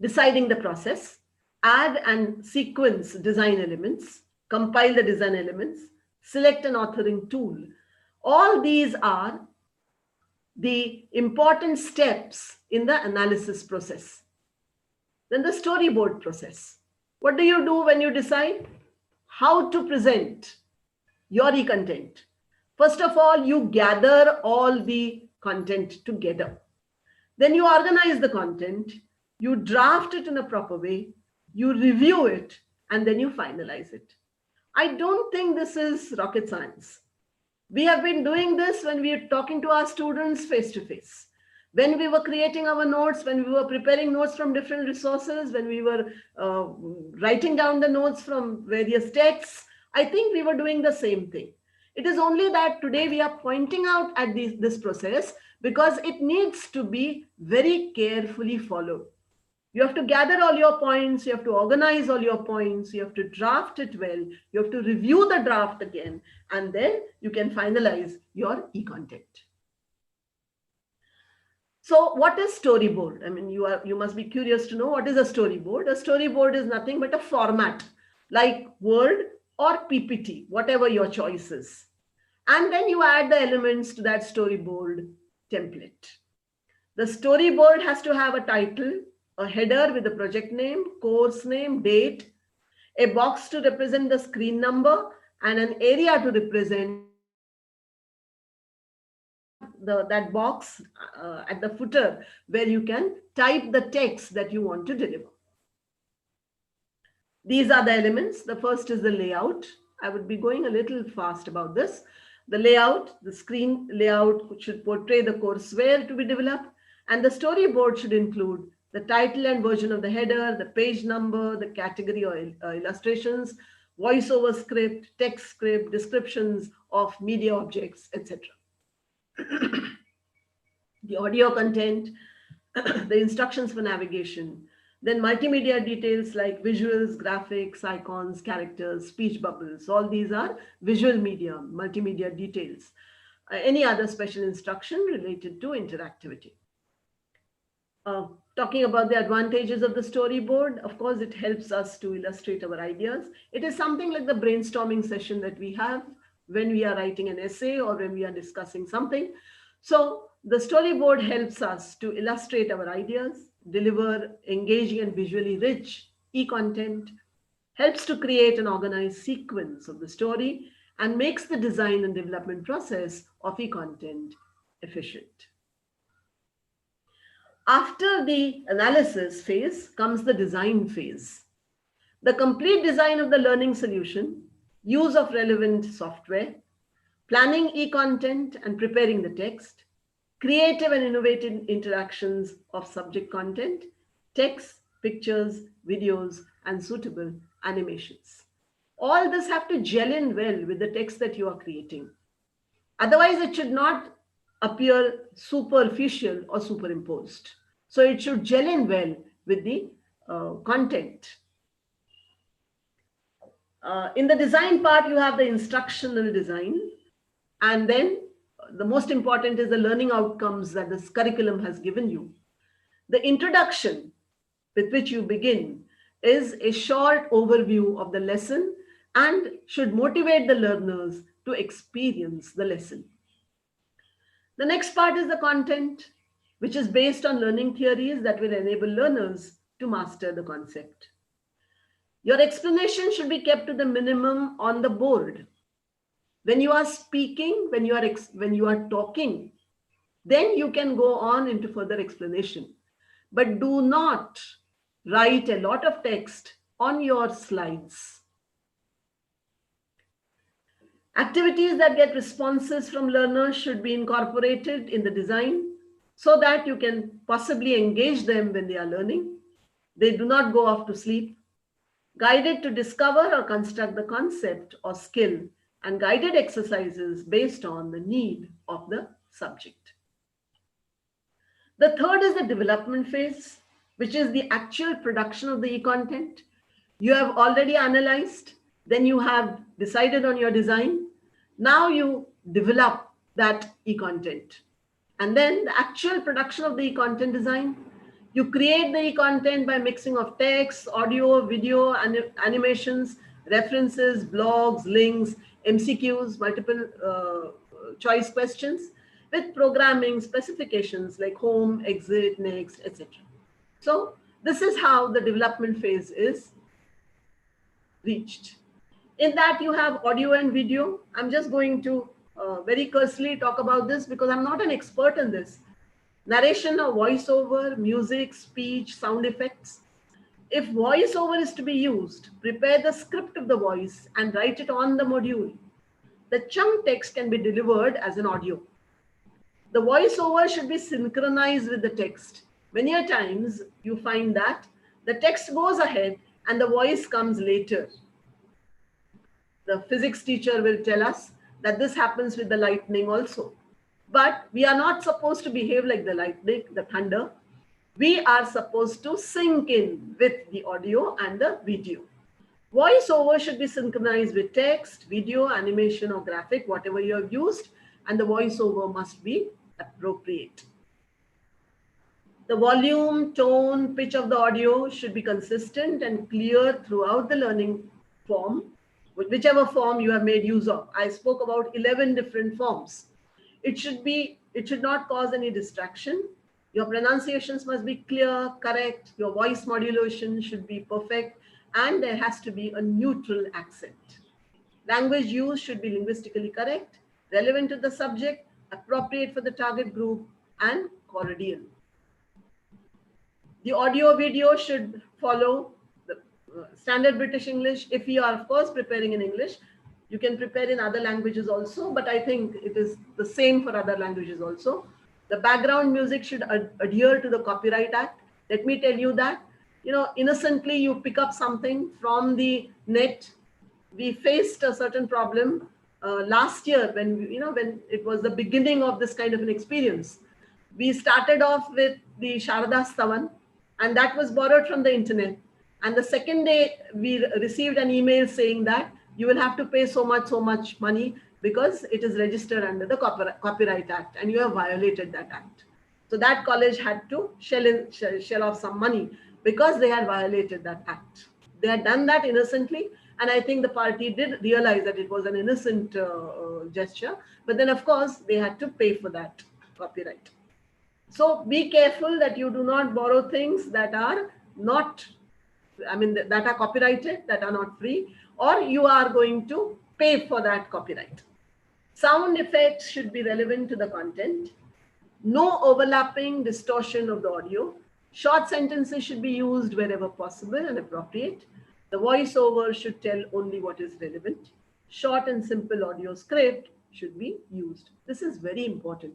Deciding the process, add and sequence design elements, compile the design elements, select an authoring tool. All these are the important steps in the analysis process. Then the storyboard process. What do you do when you decide how to present your e-content? First of all, you gather all the content together. Then you organize the content, you draft it in a proper way, you review it, and then you finalize it. I don't think this is rocket science. We have been doing this when we are talking to our students face to face. When we were creating our notes, when we were preparing notes from different resources, when we were writing down the notes from various texts, I think we were doing the same thing. It is only that today we are pointing out at this process because it needs to be very carefully followed. You have to gather all your points, you have to organize all your points, you have to draft it well, you have to review the draft again, and then you can finalize your e-content. So what is storyboard? I mean, you must be curious to know what is a storyboard. A storyboard is nothing but a format like Word or PPT, whatever your choice is. And then you add the elements to that storyboard template. The storyboard has to have a title, a header with the project name, course name, date, a box to represent the screen number, and an area to represent that box at the footer where you can type the text that you want to deliver. These are the elements. The first is the layout. I would be going a little fast about this. The layout, the screen layout should portray the courseware to be developed, and the storyboard should include the title and version of the header, the page number, the category or illustrations, voiceover script, text script, descriptions of media objects, etc. The audio content, the instructions for navigation, then multimedia details like visuals, graphics, icons, characters, speech bubbles. All these are visual media, multimedia details. Any other special instruction related to interactivity. Talking about the advantages of the storyboard, of course, it helps us to illustrate our ideas. It is something like the brainstorming session that we have when we are writing an essay or when we are discussing something. So the storyboard helps us to illustrate our ideas, deliver engaging and visually rich e-content, helps to create an organized sequence of the story, and makes the design and development process of e-content efficient. After the analysis phase comes the design phase. The complete design of the learning solution, use of relevant software, planning e-content and preparing the text, creative and innovative interactions of subject content, text, pictures, videos, and suitable animations. All this have to gel in well with the text that you are creating. Otherwise, it should not appear superficial or superimposed. So it should gel in well with the content. In the design part, you have the instructional design, and then the most important is the learning outcomes that this curriculum has given you. The introduction with which you begin is a short overview of the lesson and should motivate the learners to experience the lesson. The next part is the content, which is based on learning theories that will enable learners to master the concept. Your explanation should be kept to the minimum on the board. When you are speaking, when you are talking, then you can go on into further explanation. But do not write a lot of text on your slides. Activities that get responses from learners should be incorporated in the design so that you can possibly engage them when they are learning. They do not go off to sleep. Guided to discover or construct the concept or skill, and guided exercises based on the need of the subject. The third is the development phase, which is the actual production of the e-content. You have already analyzed, then you have decided on your design. Now you develop that e-content. And then the actual production of the e-content design. You create the e-content by mixing of text, audio, video, animations, references, blogs, links, MCQs, multiple choice questions with programming specifications like home, exit, next, etc. So this is how the development phase is reached. In that you have audio and video. I'm just going to very cursory talk about this because I'm not an expert in this. Narration or voiceover, music, speech, sound effects. If voiceover is to be used, prepare the script of the voice and write it on the module. The chunk text can be delivered as an audio. The voiceover should be synchronized with the text. Many a times you find that the text goes ahead and the voice comes later. The physics teacher will tell us that this happens with the lightning also. But we are not supposed to behave like the lightning, the thunder. We are supposed to sync in with the audio and the video. Voiceover should be synchronized with text, video, animation, or graphic, whatever you have used, and the voiceover must be appropriate. The volume, tone, pitch of the audio should be consistent and clear throughout the learning form, whichever form you have made use of. I spoke about 11 different forms. It should not cause any distraction. Your pronunciations must be clear, correct. Your voice modulation should be perfect, and there has to be a neutral accent. Language use should be linguistically correct, relevant to the subject, appropriate for the target group, and cordial. The audio video should follow the standard British English. If you are, of course, preparing in English, you can prepare in other languages also, but I think it is the same for other languages also. The background music should adhere to the Copyright Act. Let me tell you that, innocently you pick up something from the net. We faced a certain problem last year when it was the beginning of this kind of an experience. We started off with the Sharada Stavan, and that was borrowed from the internet. And the second day we received an email saying that you will have to pay so much money because it is registered under the Copyright Act and you have violated that act. So that college had to shell off some money because they had violated that act. They had done that innocently, and I think the party did realize that it was an innocent gesture, but then of course they had to pay for that copyright. So be careful that you do not borrow things that are not I mean, that are copyrighted, that are not free, or you are going to pay for that copyright. Sound effects should be relevant to the content. No overlapping, distortion of the audio. Short sentences should be used wherever possible and appropriate. The voiceover should tell only what is relevant. Short and simple audio script should be used. This is very important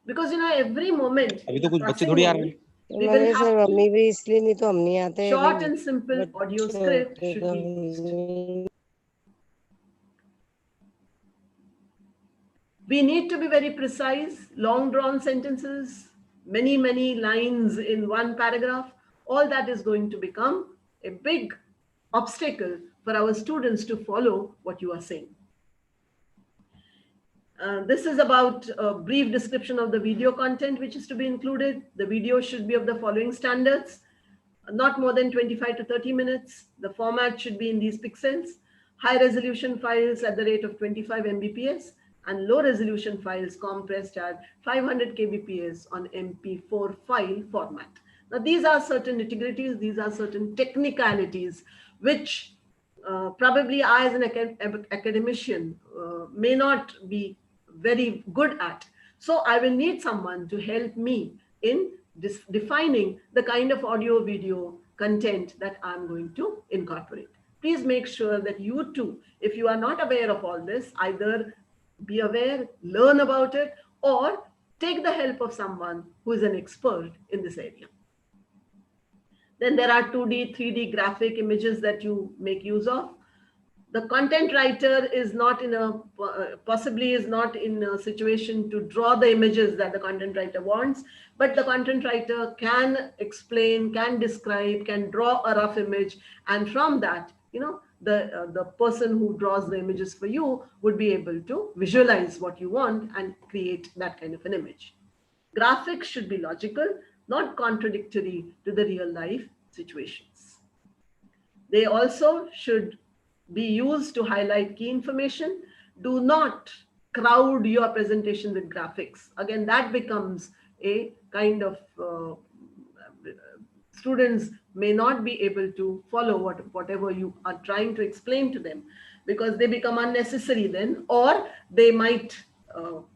because, you know, every moment अभी in तो the कुछ बच्चे passing थोड़ी आ रहे moment, हैं। we will sir have mummy भी इसलिए नहीं तो हम नहीं आते हैं short अभी and simple audio बच्चे script होते should तो be used. We need to be very precise, long drawn sentences, many lines in one paragraph. All that is going to become a big obstacle for our students to follow what you are saying. This is about a brief description of the video content which is to be included. The video should be of the following standards: not more than 25 to 30 minutes. The format should be in these pixels. High resolution files at the rate of 25 Mbps and low resolution files compressed at 500 kbps on MP4 file format. Now, these are certain nitty-gritties, these are certain technicalities which probably I as an academician may not be very good at. So I will need someone to help me in defining the kind of audio video content that I'm going to incorporate. Please make sure that you too, if you are not aware of all this, either be aware, learn about it, or take the help of someone who is an expert in this area. Then there are 2D, 3D graphic images that you make use of. The content writer is not in a, possibly is not in a situation to draw the images that the content writer wants, but the content writer can explain, can describe, can draw a rough image. And from that, you know, the person who draws the images for you would be able to visualize what you want and create that kind of an image. Graphics should be logical, not contradictory to the real life situations. They also should be used to highlight key information. Do not crowd your presentation with graphics. Again, that becomes a kind of students may not be able to follow whatever you are trying to explain to them, because they become unnecessary then, or they might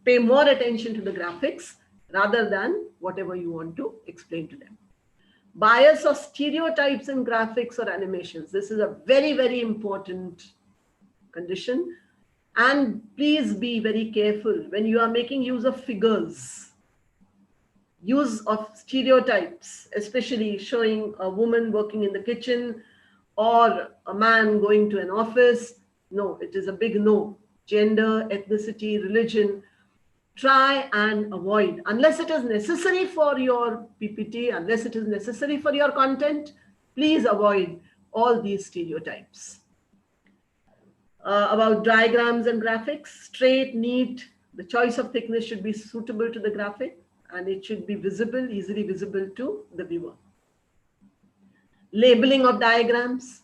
pay more attention to the graphics rather than whatever you want to explain to them. Bias or stereotypes in graphics or animations. This is a very important condition. And please be very careful when you are making use of figures, use of stereotypes, especially showing a woman working in the kitchen or a man going to an office. No, it is a big no. Gender, ethnicity, religion, try and avoid, unless it is necessary for your PPT, unless it is necessary for your content, please avoid all these stereotypes. About diagrams and graphics, straight, neat, the choice of thickness should be suitable to the graphic and it should be visible, easily visible to the viewer. Labeling of diagrams,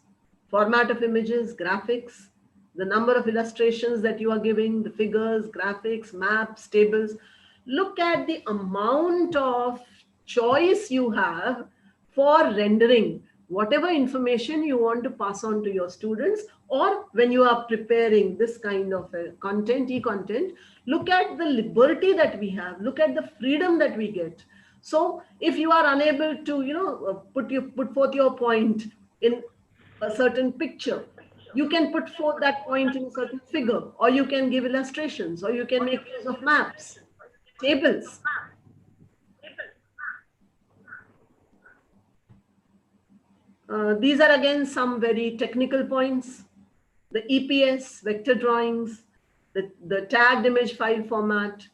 format of images, graphics, the number of illustrations that you are giving, the figures, graphics, maps, tables. Look at the amount of choice you have for rendering whatever information you want to pass on to your students, or when you are preparing this kind of content, e-content, look at the liberty that we have, look at the freedom that we get. So if you are unable to, you know, put forth your point in a certain picture, you can put forth that point in a certain figure, or you can give illustrations, or you can make use of maps, tables. These are again some very technical points. The EPS, vector drawings, the tagged image file format,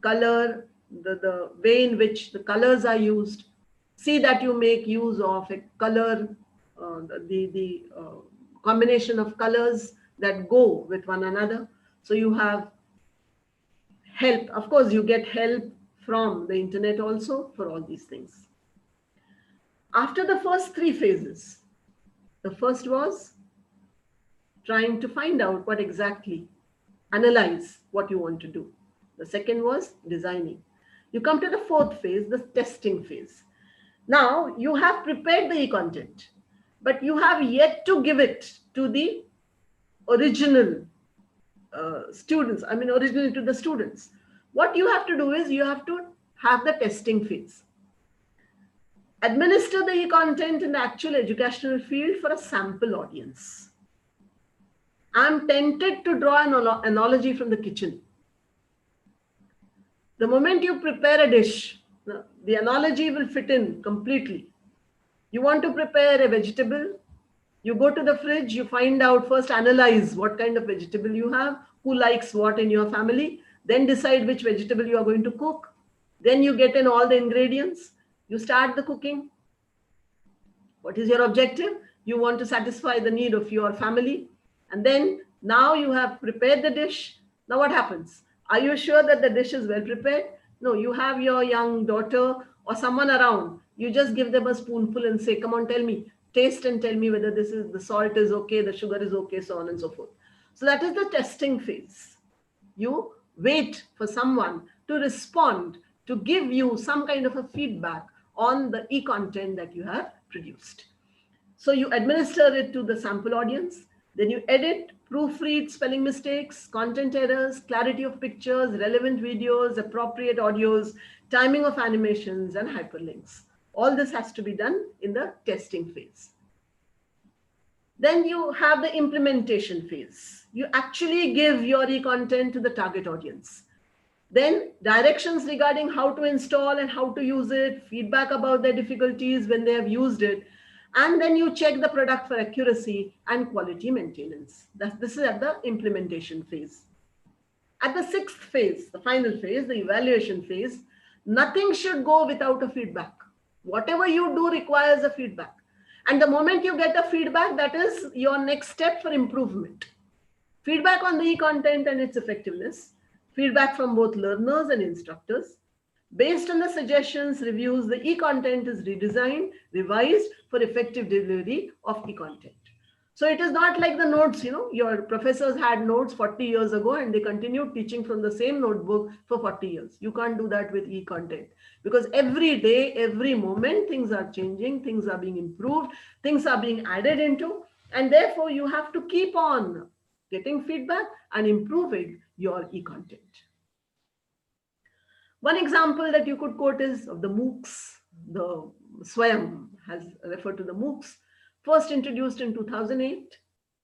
color, the way in which the colors are used. See that you make use of a color, the combination of colors that go with one another. So you have help. Of course, you get help from the internet also for all these things. After the first three phases, the first was trying to find out what exactly, analyze what you want to do. The second was designing. You come to the fourth phase, the testing phase. Now you have prepared the e-content. but you have yet to give it to the original students, originally to the students. What you have to do is you have to have the testing phase. Administer the e-content in the actual educational field for a sample audience. I'm tempted to draw an analogy from the kitchen. The moment you prepare a dish, the analogy will fit in completely. You want to prepare a vegetable, you go to the fridge, you find out, first analyze what kind of vegetable you have, who likes what in your family, then decide which vegetable you are going to cook. Then you get in all the ingredients, you start the cooking. What is your objective? You want to satisfy the need of your family. And then now you have prepared the dish. Now what happens? Are you sure that the dish is well prepared? No, you have your young daughter or someone around. You just give them a spoonful and say, come on, tell me, taste and tell me whether the salt is okay, the sugar is okay, so on and so forth. So that is the testing phase. You wait for someone to respond, to give you some kind of a feedback on the e-content that you have produced. So you administer it to the sample audience, then you edit, proofread spelling mistakes, content errors, clarity of pictures, relevant videos, appropriate audios, timing of animations, and hyperlinks. All this has to be done in the testing phase. Then you have the implementation phase. You actually give your e-content to the target audience. Then directions regarding how to install and how to use it, feedback about their difficulties when they have used it, and then you check the product for accuracy and quality maintenance. This is at the implementation phase. At the sixth phase, the final phase, the evaluation phase, nothing should go without a feedback. Whatever you do requires a feedback. And the moment you get a feedback, that is your next step for improvement. Feedback on the e-content and its effectiveness, feedback from both learners and instructors. Based on the suggestions, reviews, the e-content is redesigned, revised for effective delivery of e-content. So it is not like the notes, your professors had notes 40 years ago and they continued teaching from the same notebook for 40 years. You can't do that with e-content because every day, every moment, things are changing, things are being improved, things are being added into, and therefore you have to keep on getting feedback and improving your e-content. One example that you could quote is of the MOOCs. The Swayam has referred to the MOOCs, first introduced in 2008,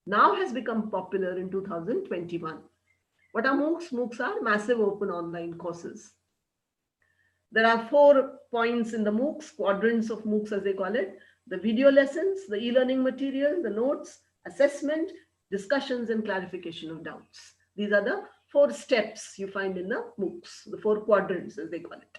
now has become popular in 2021. What are MOOCs? MOOCs are massive open online courses. There are 4 points in the MOOCs, quadrants of MOOCs as they call it: the video lessons, the e-learning material, the notes, assessment, discussions, and clarification of doubts. These are the 4 steps you find in the MOOCs, the 4 quadrants as they call it.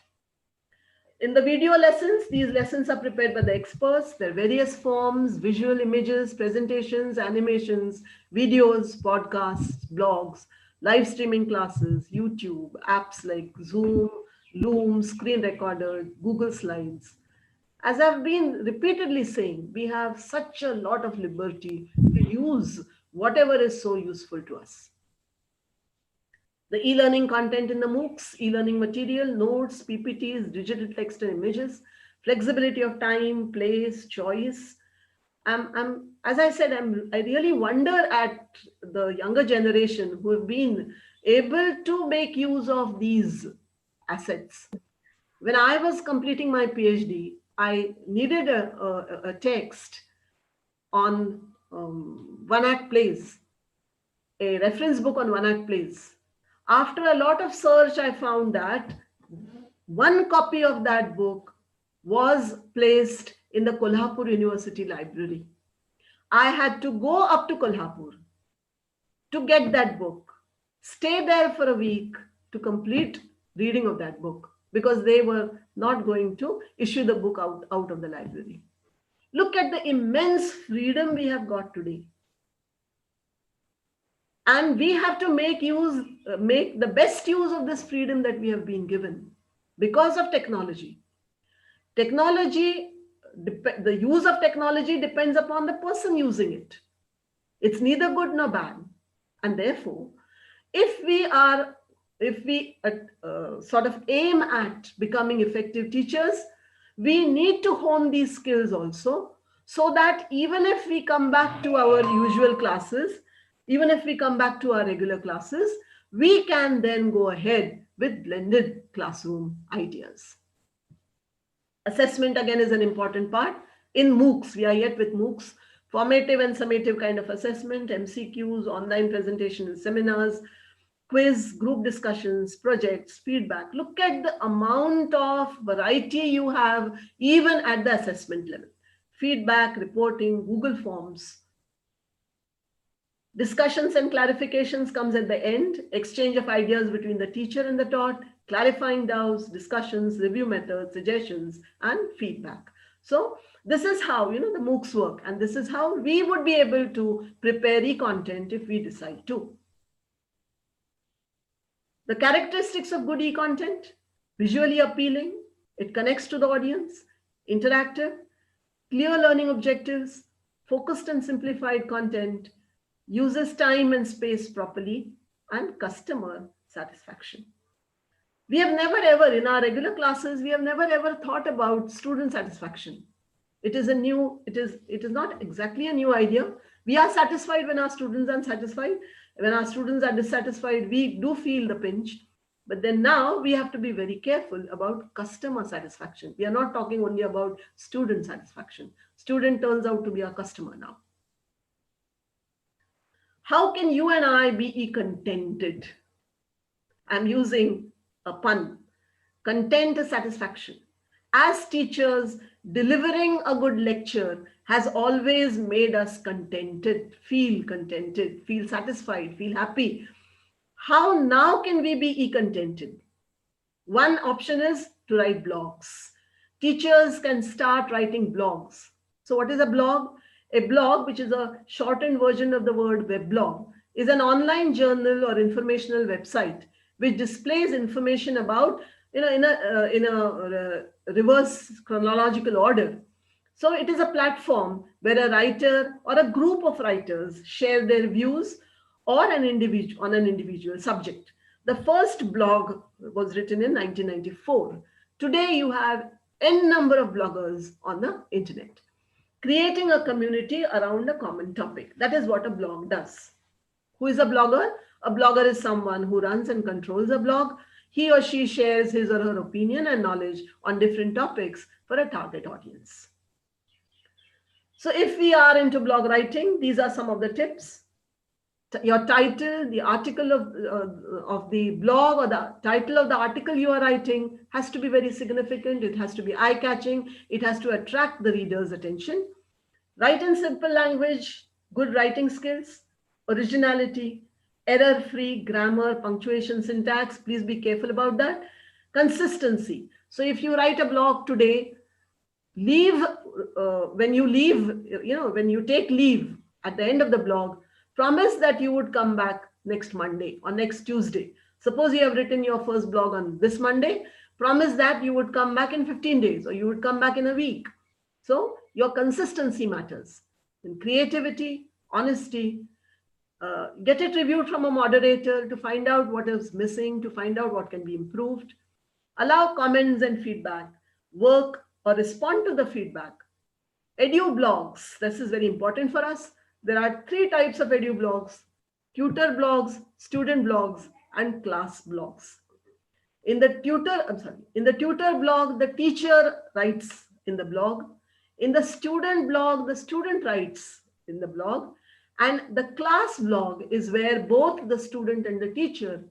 In the video lessons, these lessons are prepared by the experts. There are various forms, visual images, presentations, animations, videos, podcasts, blogs, live streaming classes, YouTube, apps like Zoom, Loom, screen recorder, Google Slides. As I've been repeatedly saying, we have such a lot of liberty to use whatever is so useful to us. The e-learning content in the MOOCs, e-learning material, notes, PPTs, digital text and images, flexibility of time, place, choice. As I said, I really wonder at the younger generation who have been able to make use of these assets. When I was completing my PhD, I needed a text on one-act plays, a reference book on one-act plays. After a lot of search, I found that one copy of that book was placed in the Kolhapur University Library. I had to go up to Kolhapur to get that book, stay there for a week to complete reading of that book because they were not going to issue the book out of the library. Look at the immense freedom we have got today. And we have to make the best use of this freedom that we have been given because of technology. The use of technology depends upon the person using it. It's neither good nor bad. And therefore, if we sort of aim at becoming effective teachers, we need to hone these skills also so that even if we come back to our usual classes, even if we come back to our regular classes, we can then go ahead with blended classroom ideas. Assessment again is an important part. In MOOCs, we are yet with MOOCs, formative and summative kind of assessment, MCQs, online presentation and seminars, quiz, group discussions, projects, feedback. Look at the amount of variety you have even at the assessment level. Feedback, reporting, Google Forms. Discussions and clarifications comes at the end, exchange of ideas between the teacher and the taught, clarifying doubts, discussions, review methods, suggestions, and feedback. So this is how, the MOOCs work, and this is how we would be able to prepare e-content if we decide to. The characteristics of good e-content: visually appealing, it connects to the audience, interactive, clear learning objectives, focused and simplified content, uses time and space properly, and customer satisfaction. We have never ever, in our regular classes, we have never ever thought about student satisfaction. It is not exactly a new idea. We are satisfied when our students are satisfied. When our students are dissatisfied, we do feel the pinch. But then now we have to be very careful about customer satisfaction. We are not talking only about student satisfaction. Student turns out to be our customer now. How can you and I be contented? I'm using a pun. Content is satisfaction. As teachers, delivering a good lecture has always made us contented, feel satisfied, feel happy. How now can we be contented? One option is to write blogs. Teachers can start writing blogs. So what is a blog? A blog, which is a shortened version of the word weblog, is an online journal or informational website which displays information about, in a reverse chronological order. So it is a platform where a writer or a group of writers share their views or on an individual subject. The first blog was written in 1994. Today you have n number of bloggers on the internet, creating a community around a common topic. That is what a blog does. Who is a blogger? A blogger is someone who runs and controls a blog. He or she shares his or her opinion and knowledge on different topics for a target audience. So if we are into blog writing, these are some of the tips. Your title, the article of the blog or the title of the article you are writing has to be very significant. It has to be eye-catching. It has to attract the reader's attention. Write in simple language, good writing skills, originality, error-free grammar, punctuation, syntax. Please be careful about that. Consistency. So if you write a blog today, when you take leave at the end of the blog, promise that you would come back next Monday or next Tuesday. Suppose you have written your first blog on this Monday, promise that you would come back in 15 days or you would come back in a week. So your consistency matters. In creativity, honesty, get it reviewed from a moderator to find out what is missing, to find out what can be improved. Allow comments and feedback. Work or respond to the feedback. Edu blogs, this is very important for us. There are 3 types of edu blogs: tutor blogs, student blogs, and class blogs. In the tutor blog, the teacher writes in the blog. In the student blog, the student writes in the blog. And the class blog is where both the students and the teacher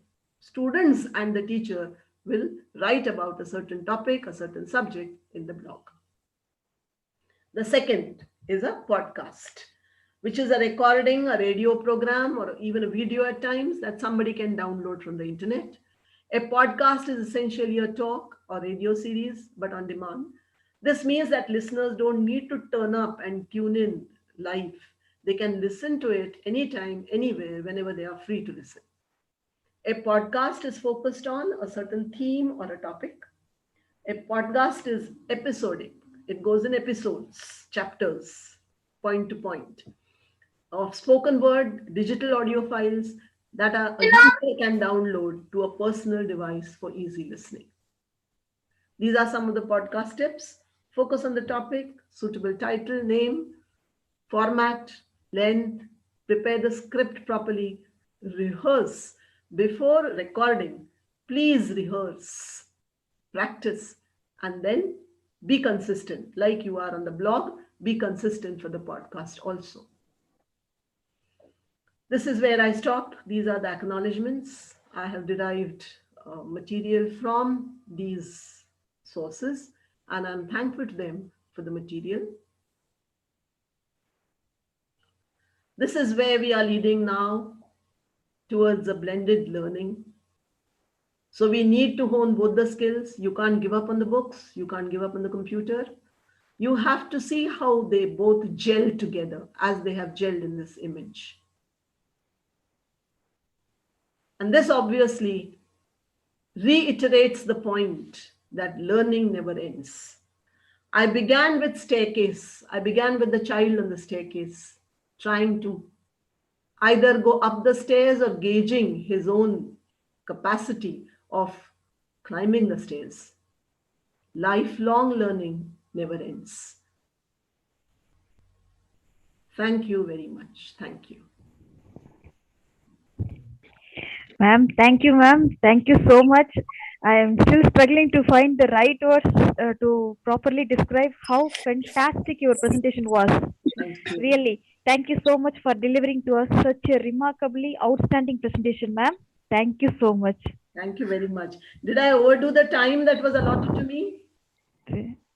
will write about a certain topic, a certain subject in the blog. The second is a podcast, which is a recording, a radio program, or even a video at times that somebody can download from the internet. A podcast is essentially a talk or radio series, but on demand. This means that listeners don't need to turn up and tune in live. They can listen to it anytime, anywhere, whenever they are free to listen. A podcast is focused on a certain theme or a topic. A podcast is episodic. It goes in episodes, chapters, point to point. Of spoken word, digital audio files that a user can download to a personal device for easy listening. These are some of the podcast tips. Focus on the topic, suitable title, name, format, length, prepare the script properly, rehearse before recording. Please rehearse, practice, and then be consistent. Like you are on the blog, be consistent for the podcast also. This is where I stop. These are the acknowledgements. I have derived material from these sources, and I'm thankful to them for the material. This is where we are leading now towards a blended learning. So we need to hone both the skills. You can't give up on the books. You can't give up on the computer. You have to see how they both gel together as they have gelled in this image. And this obviously reiterates the point that learning never ends. I began with staircase. I began with the child on the staircase, trying to either go up the stairs or gauging his own capacity of climbing the stairs. Lifelong learning never ends. Thank you very much. Thank you. Ma'am, thank you, ma'am. Thank you so much. I am still struggling to find the right words to properly describe how fantastic your presentation was. Thank you. Really, thank you so much for delivering to us such a remarkably outstanding presentation, ma'am. Thank you so much. Thank you very much. Did I overdo the time that was allotted to me?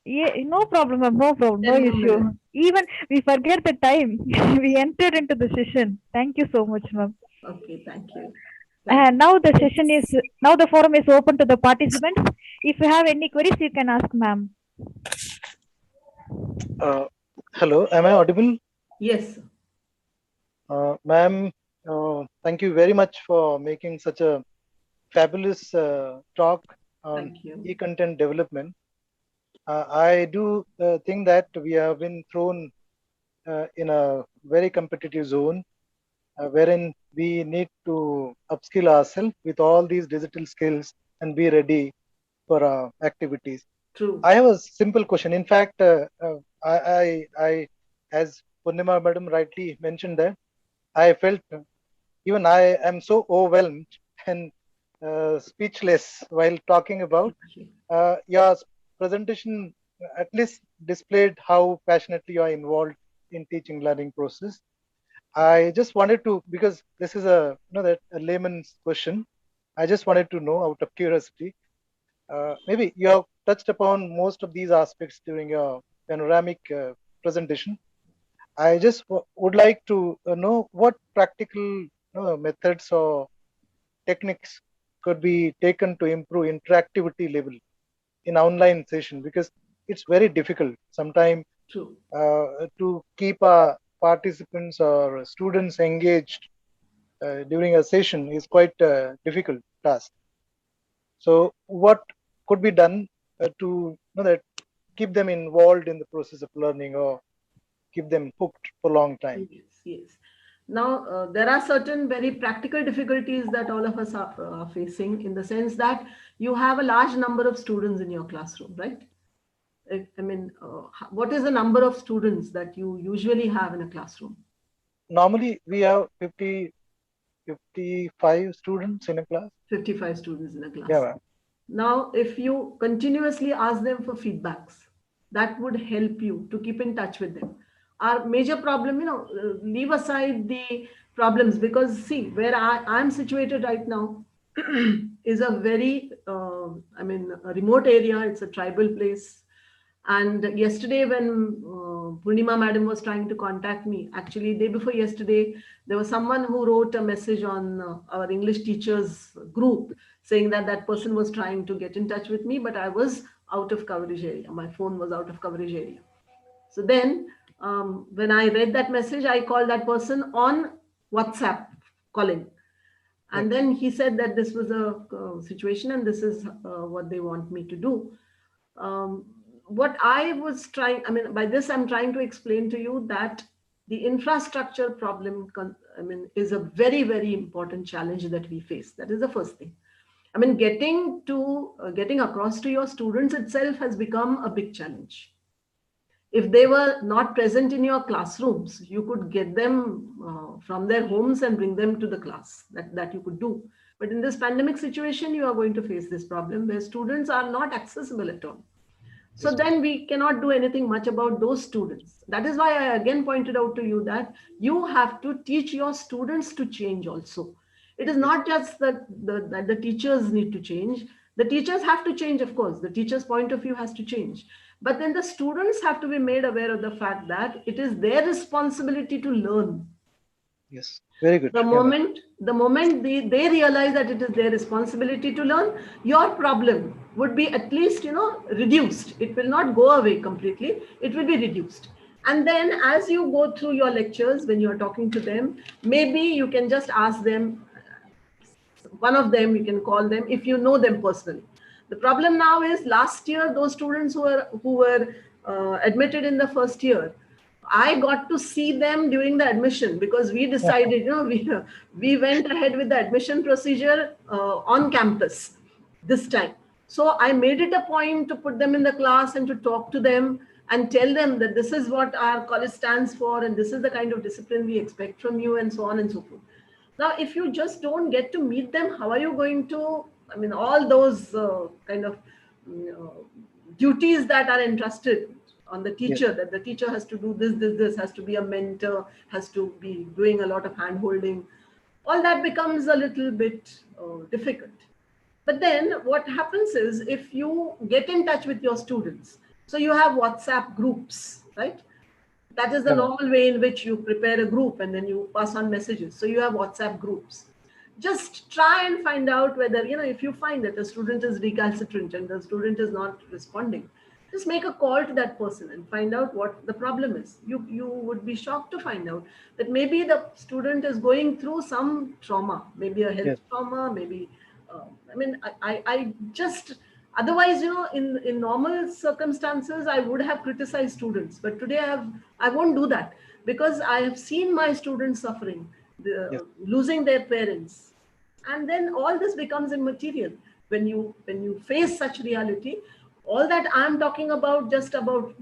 Yeah, no problem, ma'am. No problem. No 10 more issue. minutes. Even we forget the time. We entered into the session. Thank you so much, ma'am. Okay, thank you. And now the forum is open to the participants. If you have any queries, you can ask, ma'am. Hello, am I audible? Yes. Ma'am, thank you very much for making such a fabulous talk on e-content development. I do think that we have been thrown in a very competitive zone wherein we need to upskill ourselves with all these digital skills and be ready for activities. True. I have a simple question. In fact, I, as Poornima Madam rightly mentioned that, I felt even I am so overwhelmed and speechless while talking about your presentation. At least displayed how passionately you are involved in teaching learning process. I just wanted to, because this is a layman's question. I just wanted to know out of curiosity. Maybe you have touched upon most of these aspects during your panoramic presentation. I just would like to know what practical methods or techniques could be taken to improve interactivity level in online session, because it's very difficult sometimes to keep our participants or students engaged during a session is quite a difficult task. So what could be done to that keep them involved in the process of learning or keep them hooked for a long time? Yes, yes. Now, there are certain very practical difficulties that all of us are facing, in the sense that you have a large number of students in your classroom, right? I mean, what is the number of students that you usually have in a classroom? Normally, we have 55 students in a class. 55 students in a class. Yeah. Now, if you continuously ask them for feedbacks, that would help you to keep in touch with them. Our major problem, leave aside the problems, because see, where I'm situated right now is a very, a remote area. It's a tribal place. And yesterday when Poornima Madam was trying to contact me, actually day before yesterday, there was someone who wrote a message on our English teachers group saying that that person was trying to get in touch with me, but I was out of coverage area. My phone was out of coverage area. So then when I read that message, I called that person on WhatsApp calling. And then he said that this was a situation and this is what they want me to do. What I was trying, by this I'm trying to explain to you that the infrastructure problem, is a very, very important challenge that we face. That is the first thing. Getting across to your students itself has become a big challenge. If they were not present in your classrooms, you could get them from their homes and bring them to the class. That you could do. But in this pandemic situation, you are going to face this problem where students are not accessible at all. So Yes. then we cannot do anything much about those students. That is why I again pointed out to you that you have to teach your students to change also. It is Yes. not just that the teachers need to change. The teachers have to change, of course. The teacher's point of view has to change. But then the students have to be made aware of the fact that it is their responsibility to learn. Yes. Very good. the Yeah, ma'am. moment the moment they realize that it is their responsibility to learn, your problem would be at least reduced. It will not go away completely, it will be reduced. And then as you go through your lectures, when you are talking to them, maybe you can just ask them, one of them you can call them if you know them personally. The problem now is last year those students who were admitted in the first year, I got to see them during the admission because we decided, we went ahead with the admission procedure on campus this time. So I made it a point to put them in the class and to talk to them and tell them that this is what our college stands for and this is the kind of discipline we expect from you and so on and so forth. Now, if you just don't get to meet them, how are you going to, I mean, all those kind of you know, duties that are entrusted on the Yes. teacher, that the teacher has to do this, has to be a mentor, has to be doing a lot of hand holding, all that becomes a little bit difficult. But then what happens is if you get in touch with your students, so you have WhatsApp groups, right? That is the Yeah, ma'am. normal way in which you prepare a group and then you pass on messages. So you have WhatsApp groups. Just try and find out whether, if you find that a student is recalcitrant and the student is not responding, just make a call to that person and find out what the problem is. You would be shocked to find out that maybe the student is going through some trauma, maybe a health Yes. trauma, maybe I mean, I just otherwise, in normal circumstances, I would have criticized students, but today I won't do that because I have seen my students suffering, Yes. losing their parents, and then all this becomes immaterial when you face such reality. All that I'm talking about just about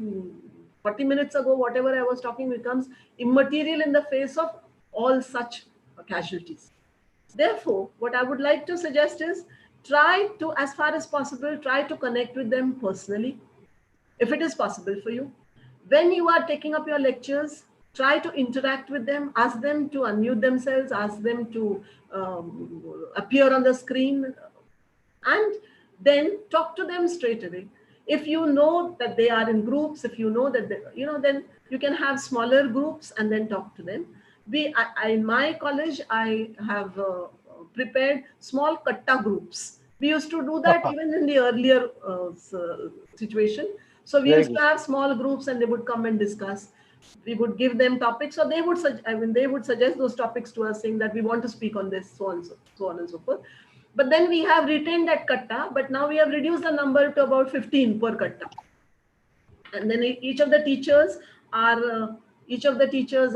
40 minutes ago, whatever I was talking becomes immaterial in the face of all such casualties. Therefore, what I would like to suggest is try to, as far as possible, try to connect with them personally, if it is possible for you. When you are taking up your lectures, try to interact with them, ask them to unmute themselves, ask them to appear on the screen, and then talk to them straight away. If you know that they are in groups, if you know that then you can have smaller groups and then talk to them. In my college, I have prepared small katta groups. We used to do that even in the earlier situation. So we Very used good. to have small groups and they would come and discuss. We would give them topics, or they would they would suggest those topics to us, saying that we want to speak on this, so on and so forth. But then we have retained that katta, but now we have reduced the number to about 15 per katta. And then are each of the teachers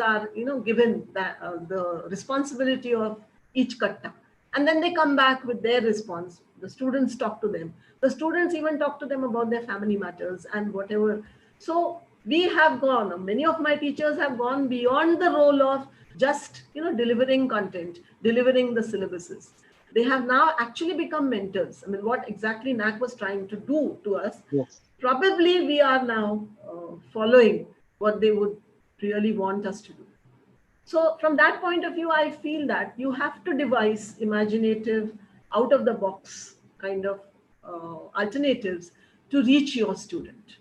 are given that the responsibility of each katta, and then they come back with their response. The students talk to them, the students even talk to them about their family matters and whatever. So we have gone, many of my teachers have gone beyond the role of just delivering content, delivering the syllabuses. They have now actually become mentors. I mean, what exactly NAC was trying to do to us, Yes. probably we are now following what they would really want us to do. So from that point of view, I feel that you have to devise imaginative, out of the box kind of alternatives to reach your student.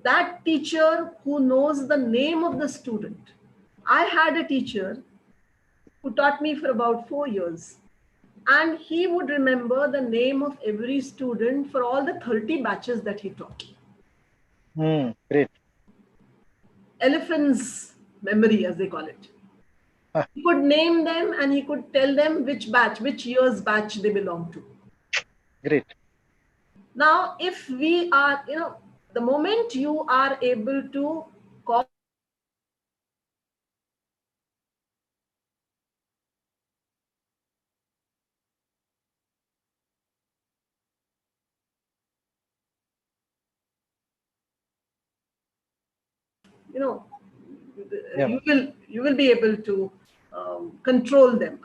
That teacher who knows the name of the student. I had a teacher who taught me for about 4 years, and he would remember the name of every student for all the 30 batches that he taught. Great. Elephant's memory, as they call it. Ah, He could name them and he could tell them which batch, which year's batch they belong to. great. Now, if we are, the moment you are able to call you will be able to control them.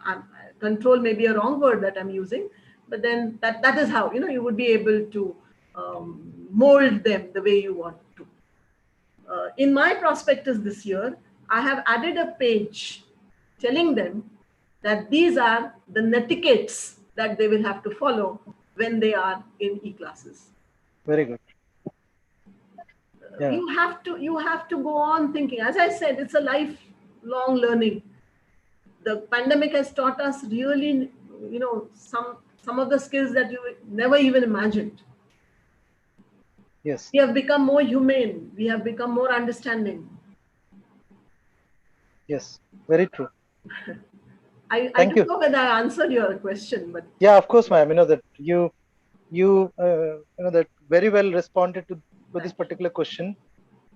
Control may be a wrong word that I'm using, but then that is how you would be able to mold them the way you want to. In my prospectus this year, I have added a page telling them that these are the netiquettes that they will have to follow when they are in e-classes. Very good. Yeah. You have to go on thinking. As I said, it's a lifelong learning. The pandemic has taught us really, some of the skills that you never even imagined. Yes. We have become more humane. We have become more understanding. Yes, very true. I don't know whether I answered your question, but yeah, of course, ma'am. That you that very well responded to this particular question.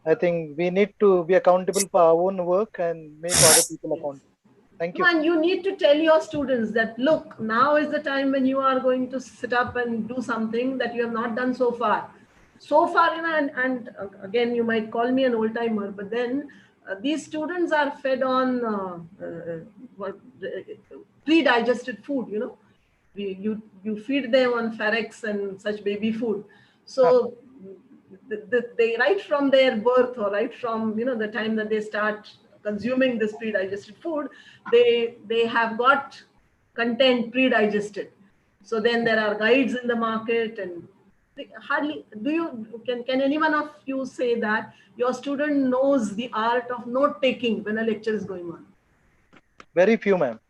I think we need to be accountable for our own work and make other people accountable. Thank you. And you need to tell your students that, look, now is the time when you are going to sit up and do something that you have not done so far. So far, and again, you might call me an old timer, but then these students are fed on pre-digested food. You feed them on Ferex and such baby food. So they right from their birth or right from the time that they start consuming this pre-digested food, they have got content pre-digested. So then there are guides in the market, and hardly can anyone of you say that your student knows the art of note taking when a lecture is going on? Very few, ma'am.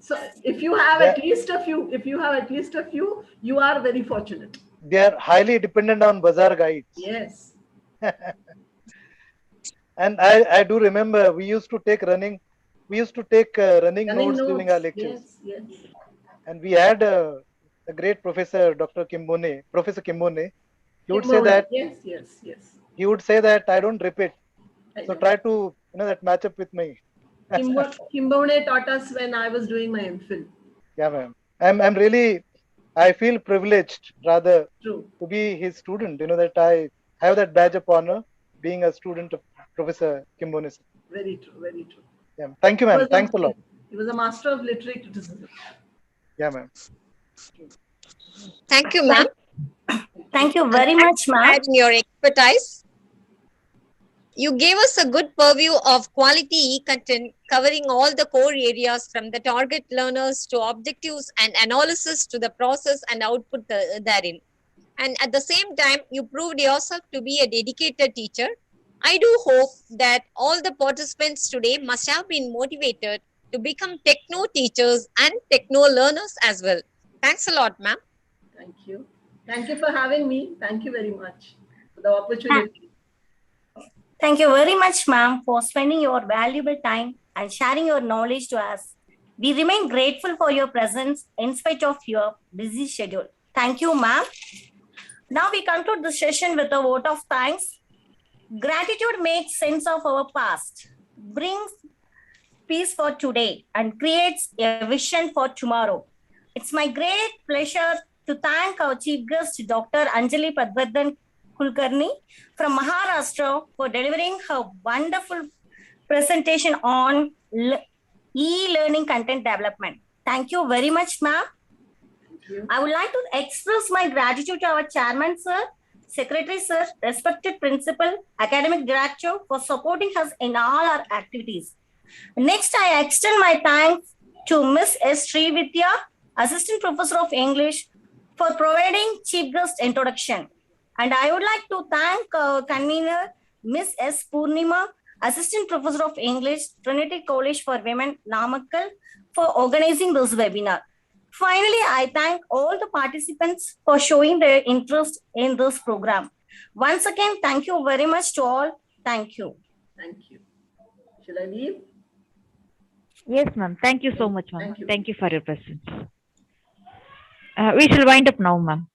So if you have at least a few, you are very fortunate. They are highly dependent on bazaar guides. Yes. And I do remember we used to take running notes during our lectures. Yes. And we had a great professor, Professor Kimbone. He would say that. Yes. He would say that I don't repeat. So try to that match up with me. Kimbone taught us when I was doing my MPhil. Yeah, ma'am. I feel privileged rather to be his student. That I have that badge of honor being a student of Professor Kimbone. Very true. Yeah. Thank you, ma'am. Thanks a lot. He was a master of literary criticism. Yeah, ma'am. Thank you, ma'am. Thank you very much, ma'am. Adding your expertise. You gave us a good purview of quality e-content covering all the core areas from the target learners to objectives and analysis to the process and output therein. And at the same time, you proved yourself to be a dedicated teacher. I do hope that all the participants today must have been motivated to become techno teachers and techno learners as well. Thanks a lot, ma'am. Thank you. Thank you for having me. Thank you very much for the opportunity. Thank you very much, ma'am, for spending your valuable time and sharing your knowledge to us. We remain grateful for your presence in spite of your busy schedule. Thank you, ma'am. Now we conclude the session with a vote of thanks. Gratitude makes sense of our past, brings peace for today, and creates a vision for tomorrow. It's my great pleasure to thank our chief guest, Dr. Anjali Padvardhan Kulkarni from Maharashtra for delivering her wonderful presentation on e-learning content development. Thank you very much, ma'am. I would like to express my gratitude to our chairman, sir, secretary, sir, respected principal, academic director for supporting us in all our activities. Next, I extend my thanks to Ms. S. Srividya, assistant professor of English, for providing chief guest introduction. And I would like to thank convener Ms. S. Poornima, assistant professor of English, Trinity College for Women, Namakkal, for organizing this webinar. Finally, I thank all the participants for showing their interest in this program. Once again, thank you very much to all. Thank you. Thank you. Shall I leave? Yes, ma'am. Thank you so much, ma'am. Thank you for your presence. We shall wind up now, ma'am.